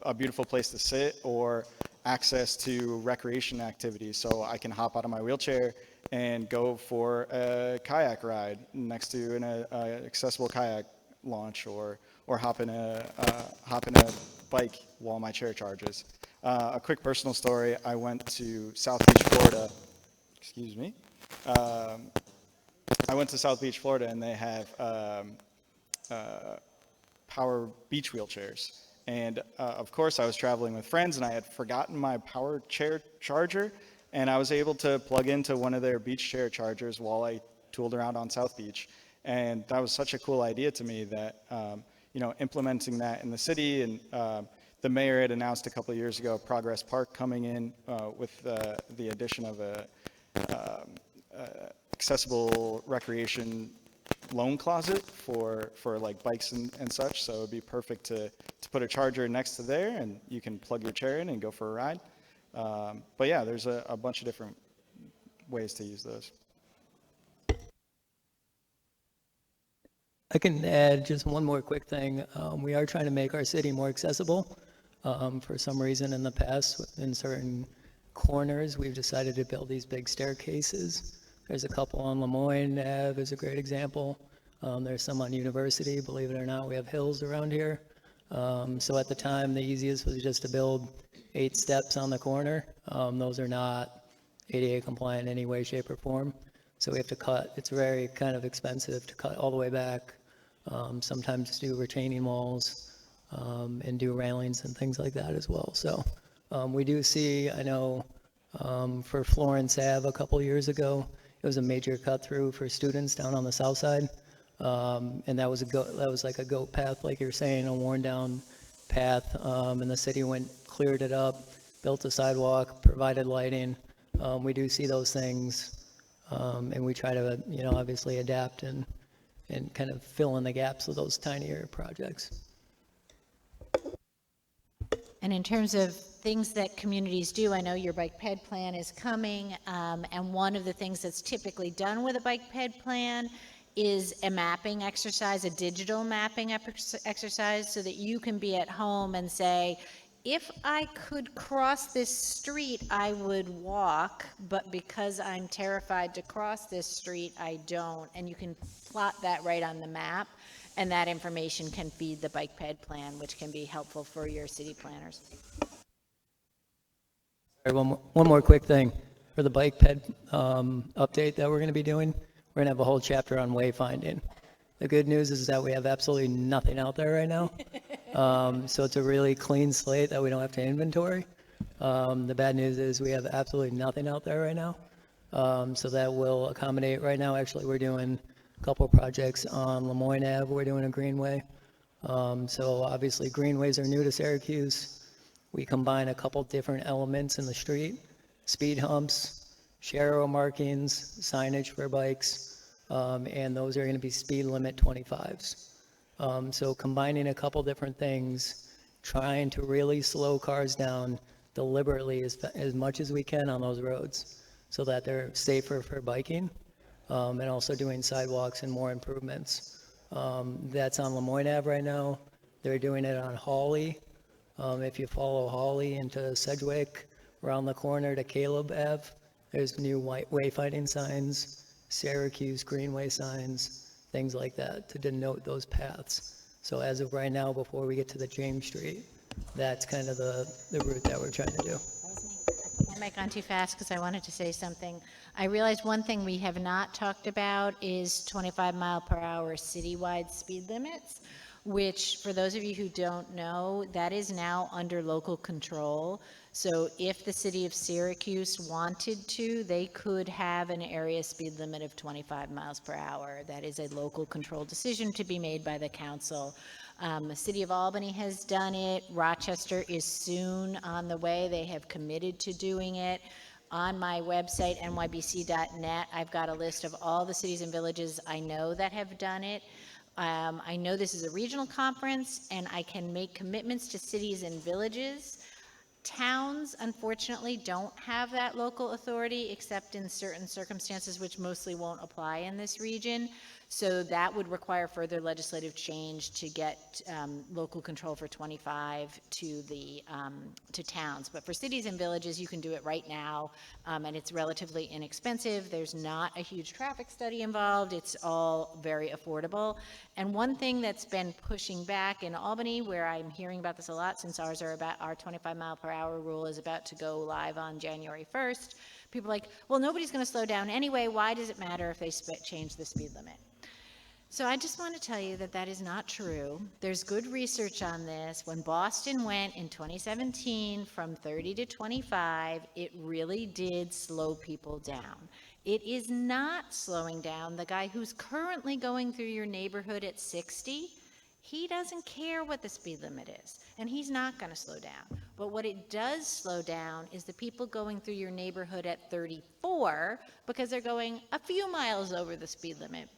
a beautiful place to sit or access to recreation activities. So I can hop out of my wheelchair and go for a kayak ride next to an accessible kayak launch, or hop in a bike while my chair charges. A quick personal story: I went to South Beach, Florida. Excuse me. I went to South Beach, Florida, and they have power beach wheelchairs. And of course, I was traveling with friends, and I had forgotten my power chair charger, and I was able to plug into one of their beach chair chargers while I tooled around on South Beach. And that was such a cool idea to me that, implementing that in the city. And the mayor had announced a couple of years ago Progress Park coming in with the addition of a accessible recreation loan closet for like bikes and such. So it'd be perfect to put a charger next to there, and you can plug your chair in and go for a ride. But yeah, there's a bunch of different ways to use those. I can add just one more quick thing. We are trying to make our city more accessible. For some reason in the past, in certain corners, we've decided to build these big staircases. There's a couple on Lemoyne Ave is a great example. There's some on University, believe it or not, we have hills around here. So at the time, the easiest was just to build 8 steps on the corner. Those are not ADA compliant in any way, shape, or form. So we have to cut, it's very kind of expensive to cut all the way back. Sometimes do retaining walls and do railings and things like that as well. So we do see, I know for Florence Ave a couple years ago, it was a major cut through for students down on the south side. And that was like a goat path, like you're saying, a worn down path. And the city cleared it up, built a sidewalk, provided lighting. We do see those things. And we try to, obviously adapt and kind of fill in the gaps of those tinier projects. And in terms of things that communities do, I know your bike ped plan is coming, and one of the things that's typically done with a bike ped plan is a mapping exercise, a digital mapping exercise, so that you can be at home and say, if I could cross this street, I would walk, but because I'm terrified to cross this street, I don't. And you can plot that right on the map, and that information can feed the bike ped plan, which can be helpful for your city planners. Sorry, one more quick thing. For the bike ped update that we're going to be doing, we're going to have a whole chapter on wayfinding. The good news is that we have absolutely nothing out there right now. So it's a really clean slate that we don't have to inventory. The bad news is we have absolutely nothing out there right now. So that will accommodate, right now actually we're doing a couple projects on Lemoyne Ave, we're doing a greenway. So obviously greenways are new to Syracuse. We combine a couple different elements in the street, speed humps, share arrow markings, signage for bikes, and those are going to be speed limit 25s. So combining a couple different things, trying to really slow cars down deliberately as much as we can on those roads so that they're safer for biking, and also doing sidewalks and more improvements. That's on Lemoyne Ave right now. They're doing it on Hawley. If you follow Hawley into Sedgwick, around the corner to Caleb Ave, there's new wayfinding signs, Syracuse greenway signs, things like that to denote those paths. So as of right now, before we get to the James Street, that's kind of the route that we're trying to do. I put my mic on too fast because I wanted to say something. I realized one thing we have not talked about is 25-mile-per-hour citywide speed limits, which, for those of you who don't know, that is now under local control. So if the city of Syracuse wanted to, they could have an area speed limit of 25 miles per hour. That is a local control decision to be made by the council. The city of Albany has done it. Rochester is soon on the way. They have committed to doing it. On my website, nybc.net, I've got a list of all the cities and villages I know that have done it. I know this is a regional conference, and I can make commitments to cities and villages. Towns, unfortunately, don't have that local authority except in certain circumstances, which mostly won't apply in this region. So that would require further legislative change to get local control for 25 to towns. But for cities and villages, you can do it right now, and it's relatively inexpensive. There's not a huge traffic study involved. It's all very affordable. And one thing that's been pushing back in Albany, where I'm hearing about this a lot since our 25-mile-per-hour rule is about to go live on January 1st, people are like, well, nobody's going to slow down anyway. Why does it matter if they change the speed limit? So I just want to tell you that that is not true. There's good research on this. When Boston went in 2017 from 30 to 25, it really did slow people down. It is not slowing down the guy who's currently going through your neighborhood at 60. He doesn't care what the speed limit is, and he's not going to slow down. But what it does slow down is the people going through your neighborhood at 34 because they're going a few miles over the speed limit.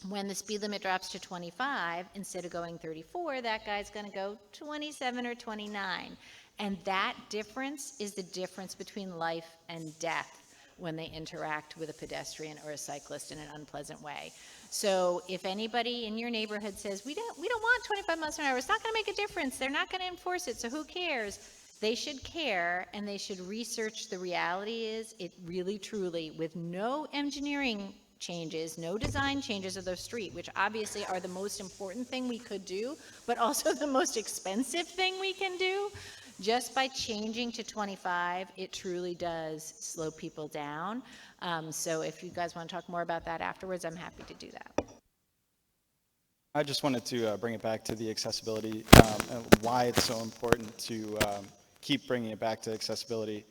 When the speed limit drops to 25, instead of going 34, that guy's going to go 27 or 29. And that difference is the difference between life and death when they interact with a pedestrian or a cyclist in an unpleasant way. So if anybody in your neighborhood says, we don't want 25 miles an hour, it's not going to make a difference, they're not going to enforce it, so who cares? They should care, and they should research. The reality is, it really, truly, with no engineering changes, no design changes of the street, which obviously are the most important thing we could do, but also the most expensive thing we can do, just by changing to 25, it truly does slow people down. So if you guys want to talk more about that afterwards, I'm happy to do that. I just wanted to bring it back to the accessibility and why it's so important to keep bringing it back to accessibility.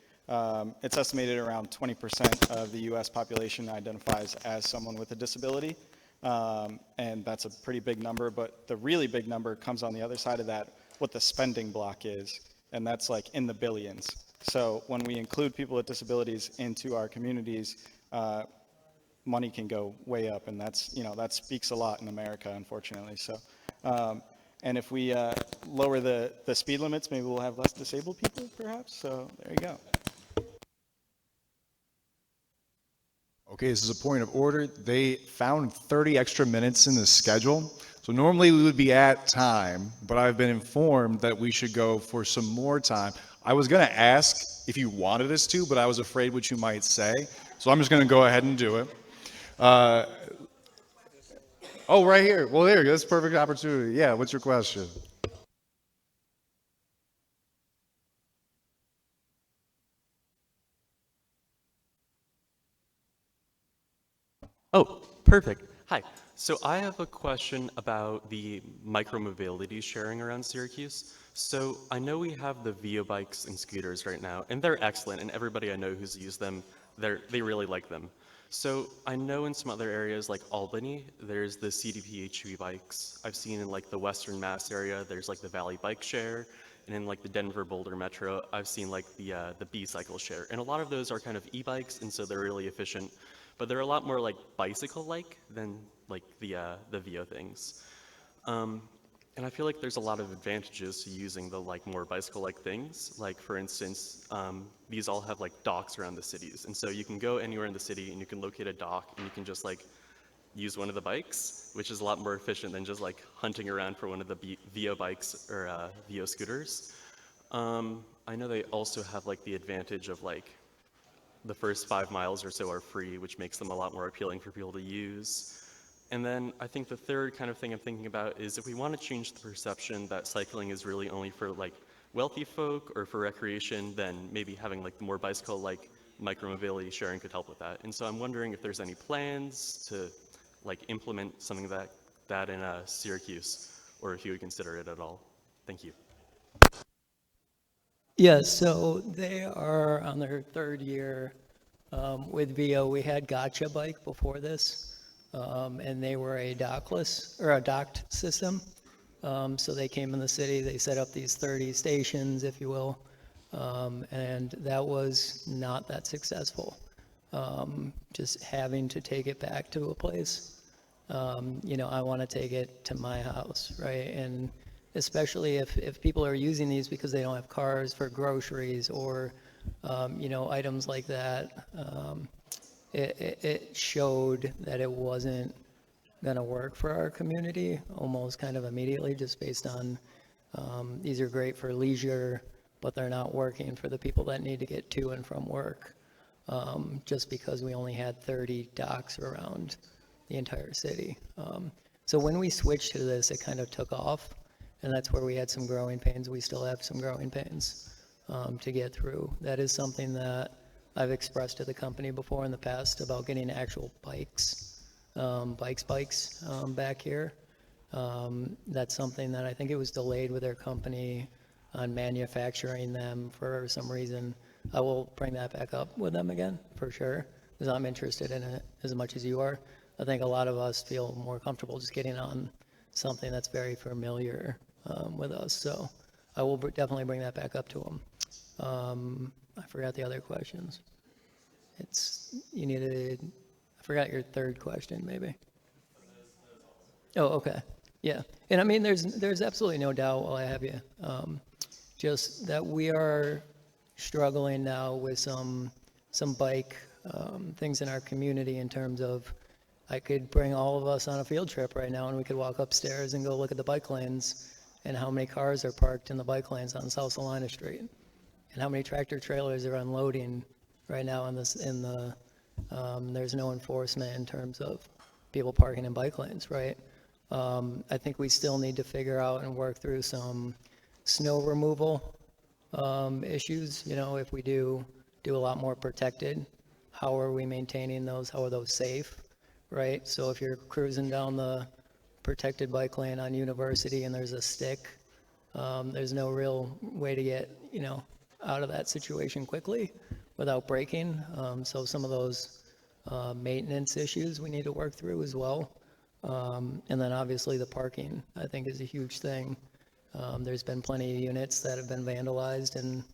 It's estimated around 20% of the U.S. population identifies as someone with a disability, and that's a pretty big number, but the really big number comes on the other side of that, what the spending block is, and that's like in the billions. So when we include people with disabilities into our communities, money can go way up, and that's, that speaks a lot in America, unfortunately. So, and if we lower the speed limits, maybe we'll have less disabled people, perhaps. So there you go. Okay, this is a point of order. They found 30 extra minutes in the schedule. So normally we would be at time, but I've been informed that we should go for some more time. I was going to ask if you wanted us to, but I was afraid what you might say. So I'm just going to go ahead and do it. Oh, right here. Well, there you go. That's a perfect opportunity. Yeah, what's your question? Oh, perfect. Hi. So I have a question about the micromobility sharing around Syracuse. So I know we have the Vio bikes and scooters right now, and they're excellent, and everybody I know who's used them, they really like them. So I know in some other areas like Albany, there's the CDPHV bikes. I've seen in like the Western Mass area, there's like the Valley Bike Share, and in like the Denver Boulder Metro, I've seen like the B-Cycle Share. And a lot of those are kind of e-bikes, and so they're really efficient. But they're a lot more like bicycle-like than like the Vio things. And I feel like there's a lot of advantages to using the like more bicycle-like things. Like for instance, these all have like docks around the cities. And so you can go anywhere in the city and you can locate a dock and you can just like use one of the bikes, which is a lot more efficient than just like hunting around for one of the Vio bikes or Vio scooters. I know they also have like the advantage of like the first 5 miles or so are free, which makes them a lot more appealing for people to use. And then I think the third kind of thing I'm thinking about is if we want to change the perception that cycling is really only for like wealthy folk or for recreation, then maybe having like the more bicycle-like micromobility sharing could help with that. And so I'm wondering if there's any plans to like implement something that in Syracuse, or if you would consider it at all. Thank you. Yeah, so they are on their third year with VO. We had Gotcha Bike before this, and they were a dockless or a docked system. So they came in the city, they set up these 30 stations, if you will, and that was not that successful. Just having to take it back to a place. I want to take it to my house, right? And especially if people are using these because they don't have cars for groceries or, items like that, it showed that it wasn't going to work for our community almost kind of immediately, just based on these are great for leisure, but they're not working for the people that need to get to and from work, just because we only had 30 docks around the entire city. So when we switched to this, it kind of took off, and that's where we had some growing pains. We still have some growing pains to get through. That is something that I've expressed to the company before in the past about getting actual bikes back here. That's something that I think it was delayed with their company on manufacturing them for some reason. I will bring that back up with them again for sure, because I'm interested in it as much as you are. I think a lot of us feel more comfortable just getting on something that's very familiar with us. So I will definitely bring that back up to them. I forgot the other questions. I forgot your third question maybe. Oh, okay. Yeah. And I mean, there's absolutely no doubt while I have you, just that we are struggling now with some bike things in our community in terms of I could bring all of us on a field trip right now and we could walk upstairs and go look at the bike lanes and how many cars are parked in the bike lanes on South Salina Street and how many tractor trailers are unloading right now there's no enforcement in terms of people parking in bike lanes, right? I think we still need to figure out and work through some snow removal issues. You know, if we do a lot more protected, how are we maintaining those? How are those safe, right? So if you're cruising down the protected bike lane on University and there's a stick, there's no real way to get, out of that situation quickly without breaking. So some of those maintenance issues we need to work through as well. And then obviously the parking, I think, is a huge thing. There's been plenty of units that have been vandalized and,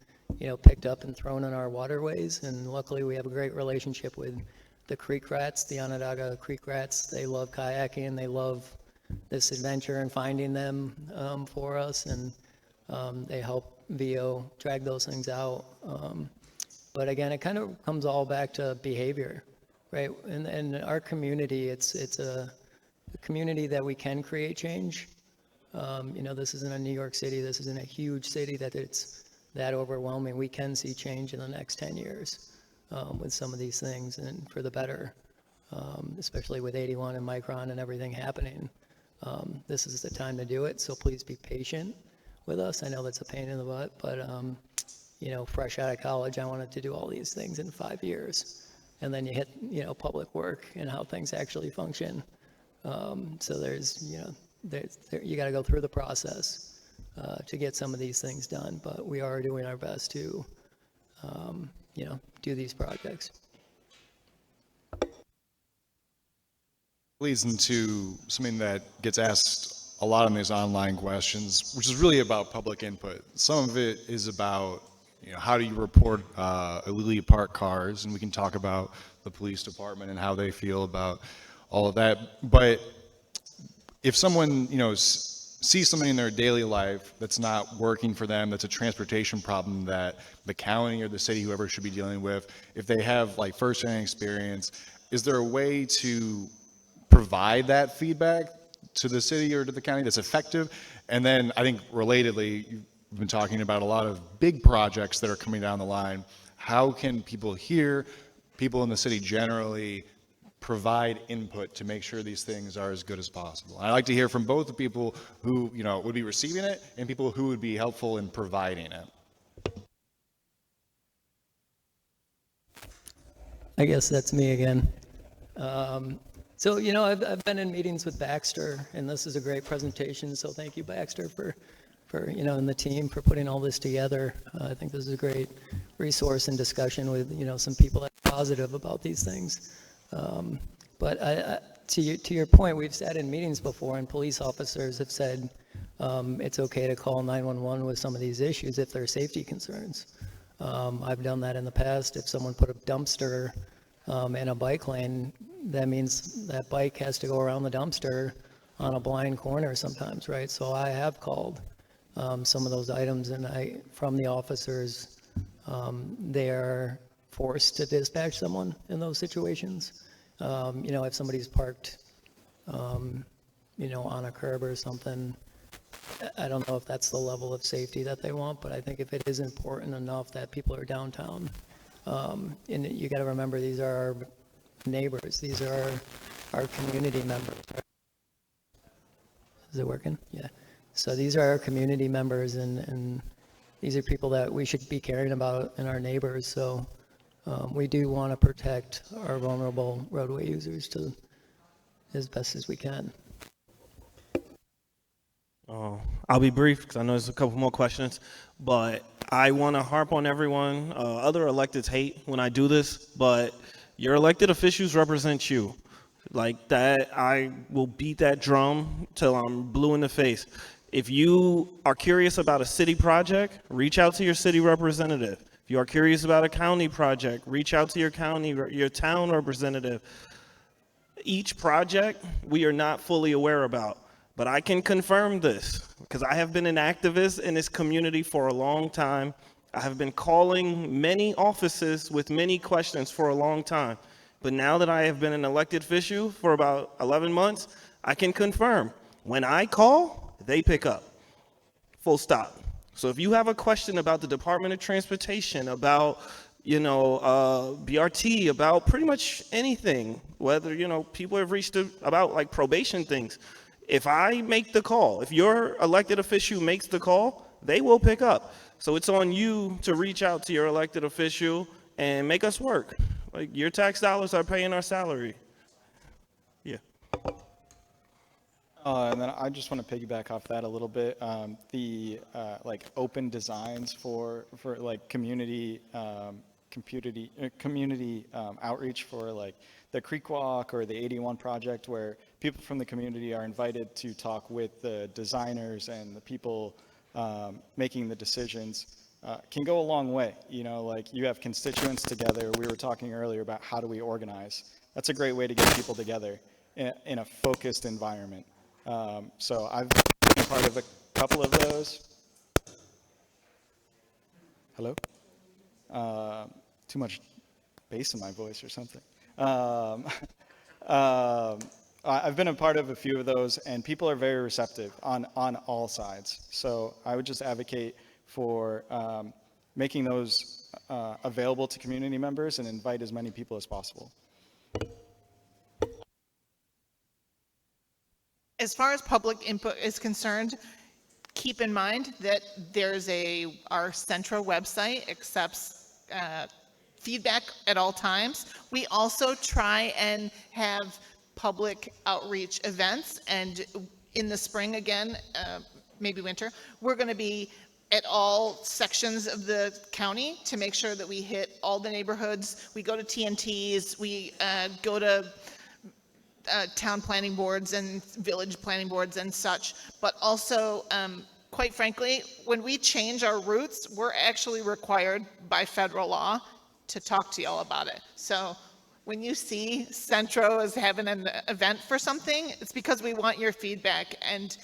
picked up and thrown in our waterways. And luckily we have a great relationship with the creek rats, the Onondaga creek rats. They love kayaking. They love this adventure and finding them for us. And they help VO drag those things out. But again, it kind of comes all back to behavior, right? And our community, it's a community that we can create change. This isn't a New York City. This isn't a huge city that it's that overwhelming. We can see change in the next 10 years with some of these things and for the better, especially with 81 and Micron and everything happening. This is the time to do it. So please be patient with us. I know that's a pain in the butt, but fresh out of college, I wanted to do all these things in 5 years. And then you hit, public work and how things actually function. So you got to go through the process to get some of these things done, but we are doing our best to, do these projects. Leads into something that gets asked a lot in these online questions, which is really about public input. Some of it is about, how do you report illegally parked cars, and we can talk about the police department and how they feel about all of that. But if someone, sees something in their daily life that's not working for them, that's a transportation problem that the county or the city, whoever should be dealing with, if they have like firsthand experience, is there a way to provide that feedback to the city or to the county that's effective? And then I think relatedly, you've been talking about a lot of big projects that are coming down the line. How can people here, people in the city generally, provide input to make sure these things are as good as possible? I'd like to hear from both the people who, would be receiving it and people who would be helpful in providing it. I guess that's me again. So, I've been in meetings with Baxter, and this is a great presentation. So thank you, Baxter, for and the team for putting all this together. I think this is a great resource and discussion with, some people that are positive about these things. But to your point, we've sat in meetings before, and police officers have said it's okay to call 911 with some of these issues if there are safety concerns. I've done that in the past. If someone put a dumpster in a bike lane, that means that bike has to go around the dumpster on a blind corner sometimes, right? So I have called some of those items, and from the officers, they're forced to dispatch someone in those situations. If somebody's parked, on a curb or something, I don't know if that's the level of safety that they want, but I think if it is important enough that people are downtown, and you got to remember, these are our neighbors, these are our community members. Is it working? Yeah. So these are our community members, and these are people that we should be caring about, and our neighbors. So we do want to protect our vulnerable roadway users as best as we can. I'll be brief because I know there's a couple more questions, but I want to harp on everyone. Other electeds hate when I do this, but your elected officials represent you. Like that, I will beat that drum till I'm blue in the face. If you are curious about a city project, reach out to your city representative. If you are curious about a county project, reach out to your town representative. each project we are not fully aware about. But I can confirm this because I have been an activist in this community for a long time. I have been calling many offices with many questions for a long time. But now that I have been an elected official for about 11 months, I can confirm when I call, they pick up. Full stop. So if you have a question about the Department of Transportation, about, BRT, about pretty much anything, whether, people have reached about like probation things, if I make the call, if your elected official makes the call, they will pick up. So it's on you to reach out to your elected official and make us work. Like, your tax dollars are paying our salary. Yeah. And then I just want to piggyback off that a little bit. The like open designs for like community outreach for like the Creek Walk or the 81 project, where people from the community are invited to talk with the designers and the people making the decisions, can go a long way. Like, you have constituents together. We were talking earlier about how do we organize. That's a great way to get people together in a focused environment. So I've been part of a couple of those. Hello? Too much bass in my voice or something. I've been a part of a few of those, and people are very receptive on all sides. So I would just advocate for making those available to community members and invite as many people as possible. As far as public input is concerned, keep in mind that our Centro website accepts feedback at all times. We also try and have public outreach events, and in the spring again, maybe winter, we're going to be at all sections of the county to make sure that we hit all the neighborhoods. We go to TNTs, we go to town planning boards and village planning boards and such, but also, quite frankly, when we change our routes, we're actually required by federal law to talk to y'all about it. So when you see Centro is having an event for something, it's because we want your feedback. And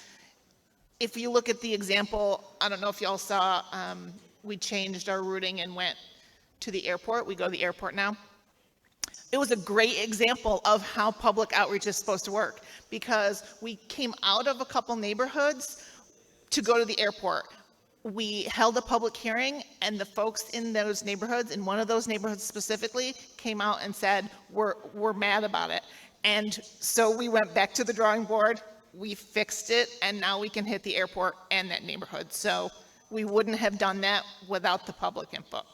if you look at the example, I don't know if y'all saw, we changed our routing and went to the airport. We go to the airport now. It was a great example of how public outreach is supposed to work, because we came out of a couple neighborhoods to go to the airport. We held a public hearing, and the folks in those neighborhoods, in one of those neighborhoods specifically, came out and said, we're mad about it. And so we went back to the drawing board, we fixed it, and now we can hit the airport and that neighborhood. So we wouldn't have done that without the public input.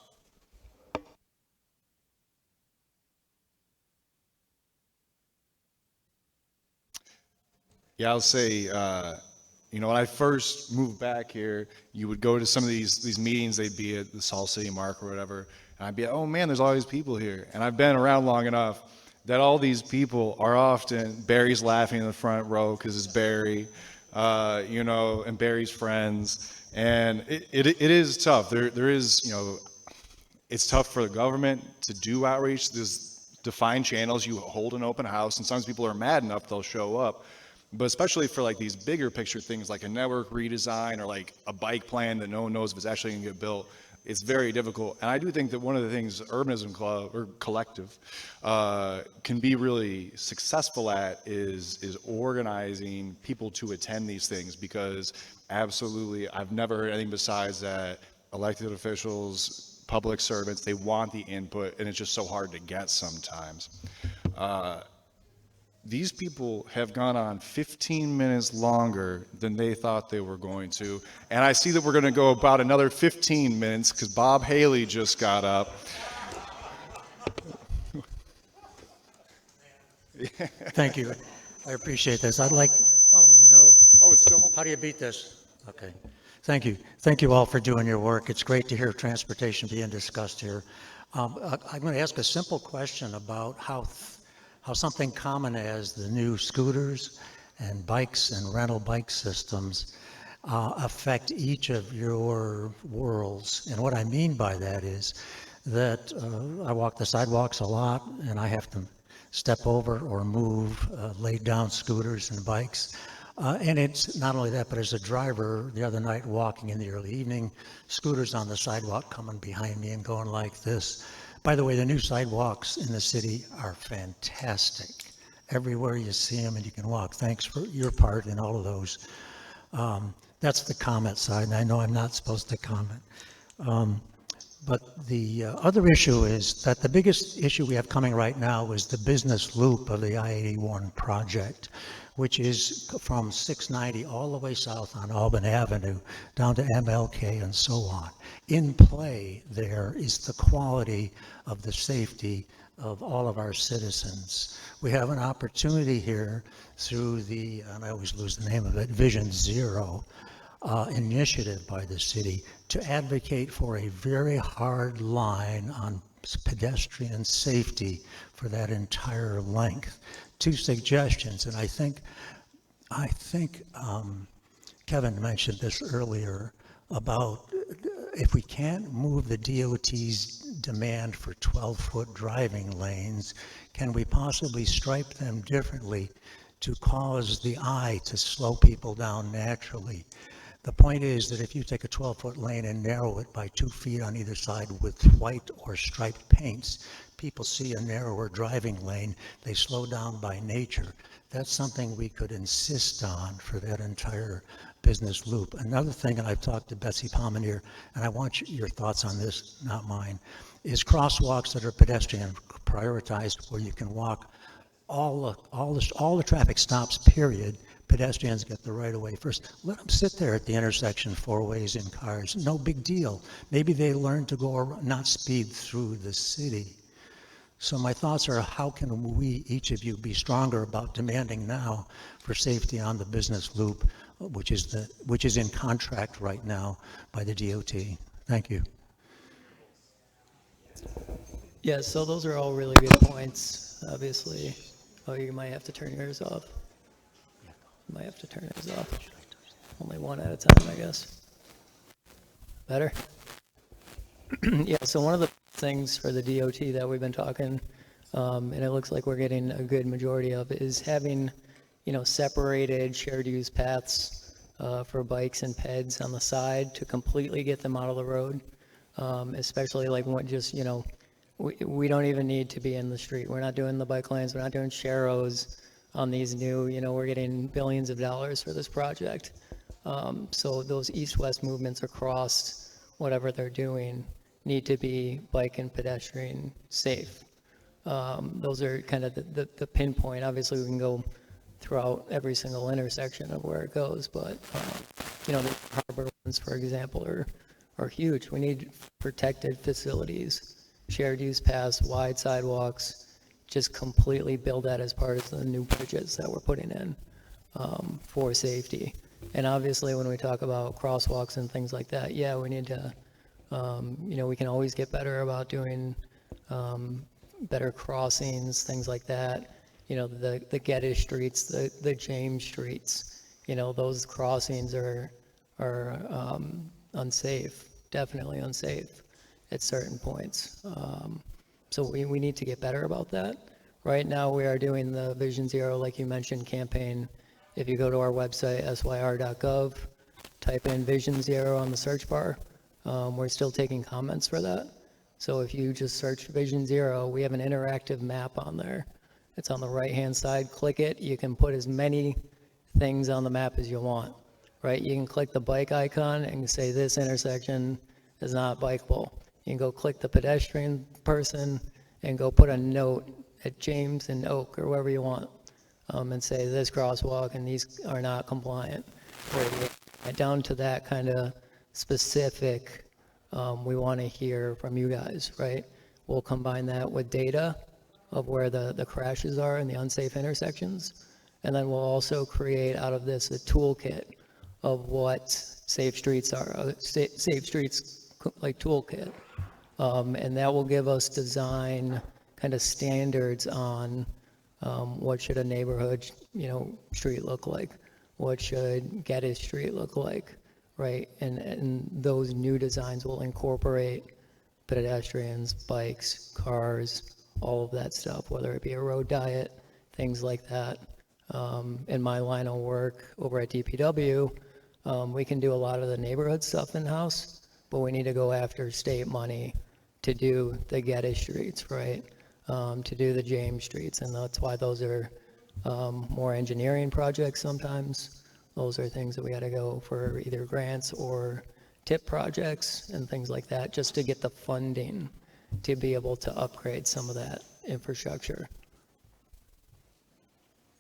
Yeah, I'll say, when I first moved back here, you would go to some of these meetings, they'd be at the Salt City Mark or whatever, and I'd be, oh man, there's all these people here. And I've been around long enough that all these people are often, Barry's laughing in the front row because it's Barry, and Barry's friends. And it is tough. There is, it's tough for the government to do outreach. There's defined channels. You hold an open house, and sometimes people are mad enough, they'll show up. But especially for like these bigger picture things like a network redesign or like a bike plan that no one knows if it's actually going to get built, it's very difficult. And I do think that one of the things Urbanism Club or Collective can be really successful at is organizing people to attend these things, because absolutely I've never heard anything besides that elected officials, public servants, they want the input, and it's just so hard to get sometimes. These people have gone on 15 minutes longer than they thought they were going to. And I see that we're going to go about another 15 minutes because Bob Haley just got up. Thank you. I appreciate this. I'd like, oh no. Oh, it's still. How do you beat this? Okay. Thank you. Thank you all for doing your work. It's great to hear transportation being discussed here. I'm going to ask a simple question about how something common as the new scooters and bikes and rental bike systems affect each of your worlds. And what I mean by that is that I walk the sidewalks a lot, and I have to step over or move laid down scooters and bikes. And it's not only that, but as a driver, the other night walking in the early evening, scooters on the sidewalk coming behind me and going like this. By the way, the new sidewalks in the city are fantastic. Everywhere you see them and you can walk. Thanks for your part in all of those. That's the comment side, and I know I'm not supposed to comment. But the other issue is that the biggest issue we have coming right now is the business loop of the I-81 project, which is from 690 all the way south on Auburn Avenue down to MLK and so on. In play there is the quality of the safety of all of our citizens. We have an opportunity here through the, and I always lose the name of it, Vision Zero initiative by the city to advocate for a very hard line on pedestrian safety for that entire length. Two suggestions, and I think Kevin mentioned this earlier about if we can't move the DOT's demand for 12-foot driving lanes, can we possibly stripe them differently to cause the eye to slow people down naturally? The point is that if you take a 12-foot lane and narrow it by 2 feet on either side with white or striped paints, people see a narrower driving lane, they slow down by nature. That's something we could insist on for that entire business loop. Another thing, and I've talked to Betsy Palmenier, and I want your thoughts on this, not mine, is crosswalks that are pedestrian prioritized where you can walk all the traffic stops, period. Pedestrians get the right of way first. Let them sit there at the intersection 4 ways in cars. No big deal. Maybe they learn to go around, not speed through the city. So my thoughts are, how can we, each of you, be stronger about demanding now for safety on the business loop, which is in contract right now by the DOT? Thank you. Yeah, so those are all really good points, obviously. Oh, you might have to turn yours off. Might have to turn yours off. Only one at a time, I guess. Better? Yeah, so one of the things for the DOT that we've been talking, and it looks like we're getting a good majority of, is having, separated shared use paths for bikes and peds on the side to completely get them out of the road, especially like what just, we don't even need to be in the street. We're not doing the bike lanes. We're not doing sharrows on these new, we're getting billions of dollars for this project. So those east-west movements across whatever they're doing need to be bike and pedestrian safe. Those are kind of the pinpoint. Obviously, we can go throughout every single intersection of where it goes, but, the harbor ones, for example, are huge. We need protected facilities, shared use paths, wide sidewalks, just completely build that as part of the new bridges that we're putting in for safety. And obviously, when we talk about crosswalks and things like that, yeah, we need to, we can always get better about doing better crossings, things like that. The Geddes streets, the James streets, those crossings are unsafe, definitely unsafe at certain points. So we need to get better about that. Right now, we are doing the Vision Zero, like you mentioned, campaign. If you go to our website, syr.gov, type in Vision Zero on the search bar, we're still taking comments for that. So if you just search Vision Zero, we have an interactive map on there. It's on the right-hand side. Click it. You can put as many things on the map as you want, right? You can click the bike icon and say this intersection is not bikeable. You can go click the pedestrian person and go put a note at James and Oak or wherever you want, and say this crosswalk and these are not compliant. Down to that kind of specific, we want to hear from you guys, right? We'll combine that with data of where the crashes are and the unsafe intersections, and then we'll also create out of this a toolkit of what safe streets are, safe streets like toolkit. And that will give us design kind of standards on what should a neighborhood, street look like, what should Geddes Street look like, right? And those new designs will incorporate pedestrians, bikes, cars, all of that stuff, whether it be a road diet, things like that. In my line of work over at DPW, we can do a lot of the neighborhood stuff in-house, but we need to go after state money to do the Geddes streets, right? To do the James streets, and that's why those are more engineering projects sometimes. Those are things that we got to go for either grants or tip projects and things like that, just to get the funding to be able to upgrade some of that infrastructure.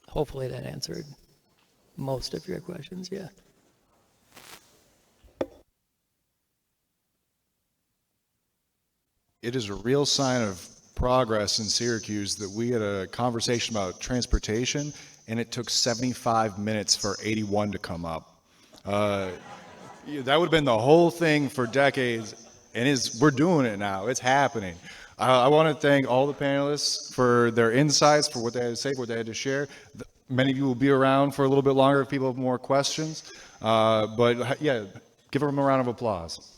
Hopefully that answered most of your questions, yeah. It is a real sign of progress in Syracuse that we had a conversation about transportation, and it took 75 minutes for 81 to come up. That would have been the whole thing for decades, and we're doing it now. It's happening. I want to thank all the panelists for their insights, for what they had to say, for what they had to share. Many of you will be around for a little bit longer if people have more questions. But yeah, give them a round of applause.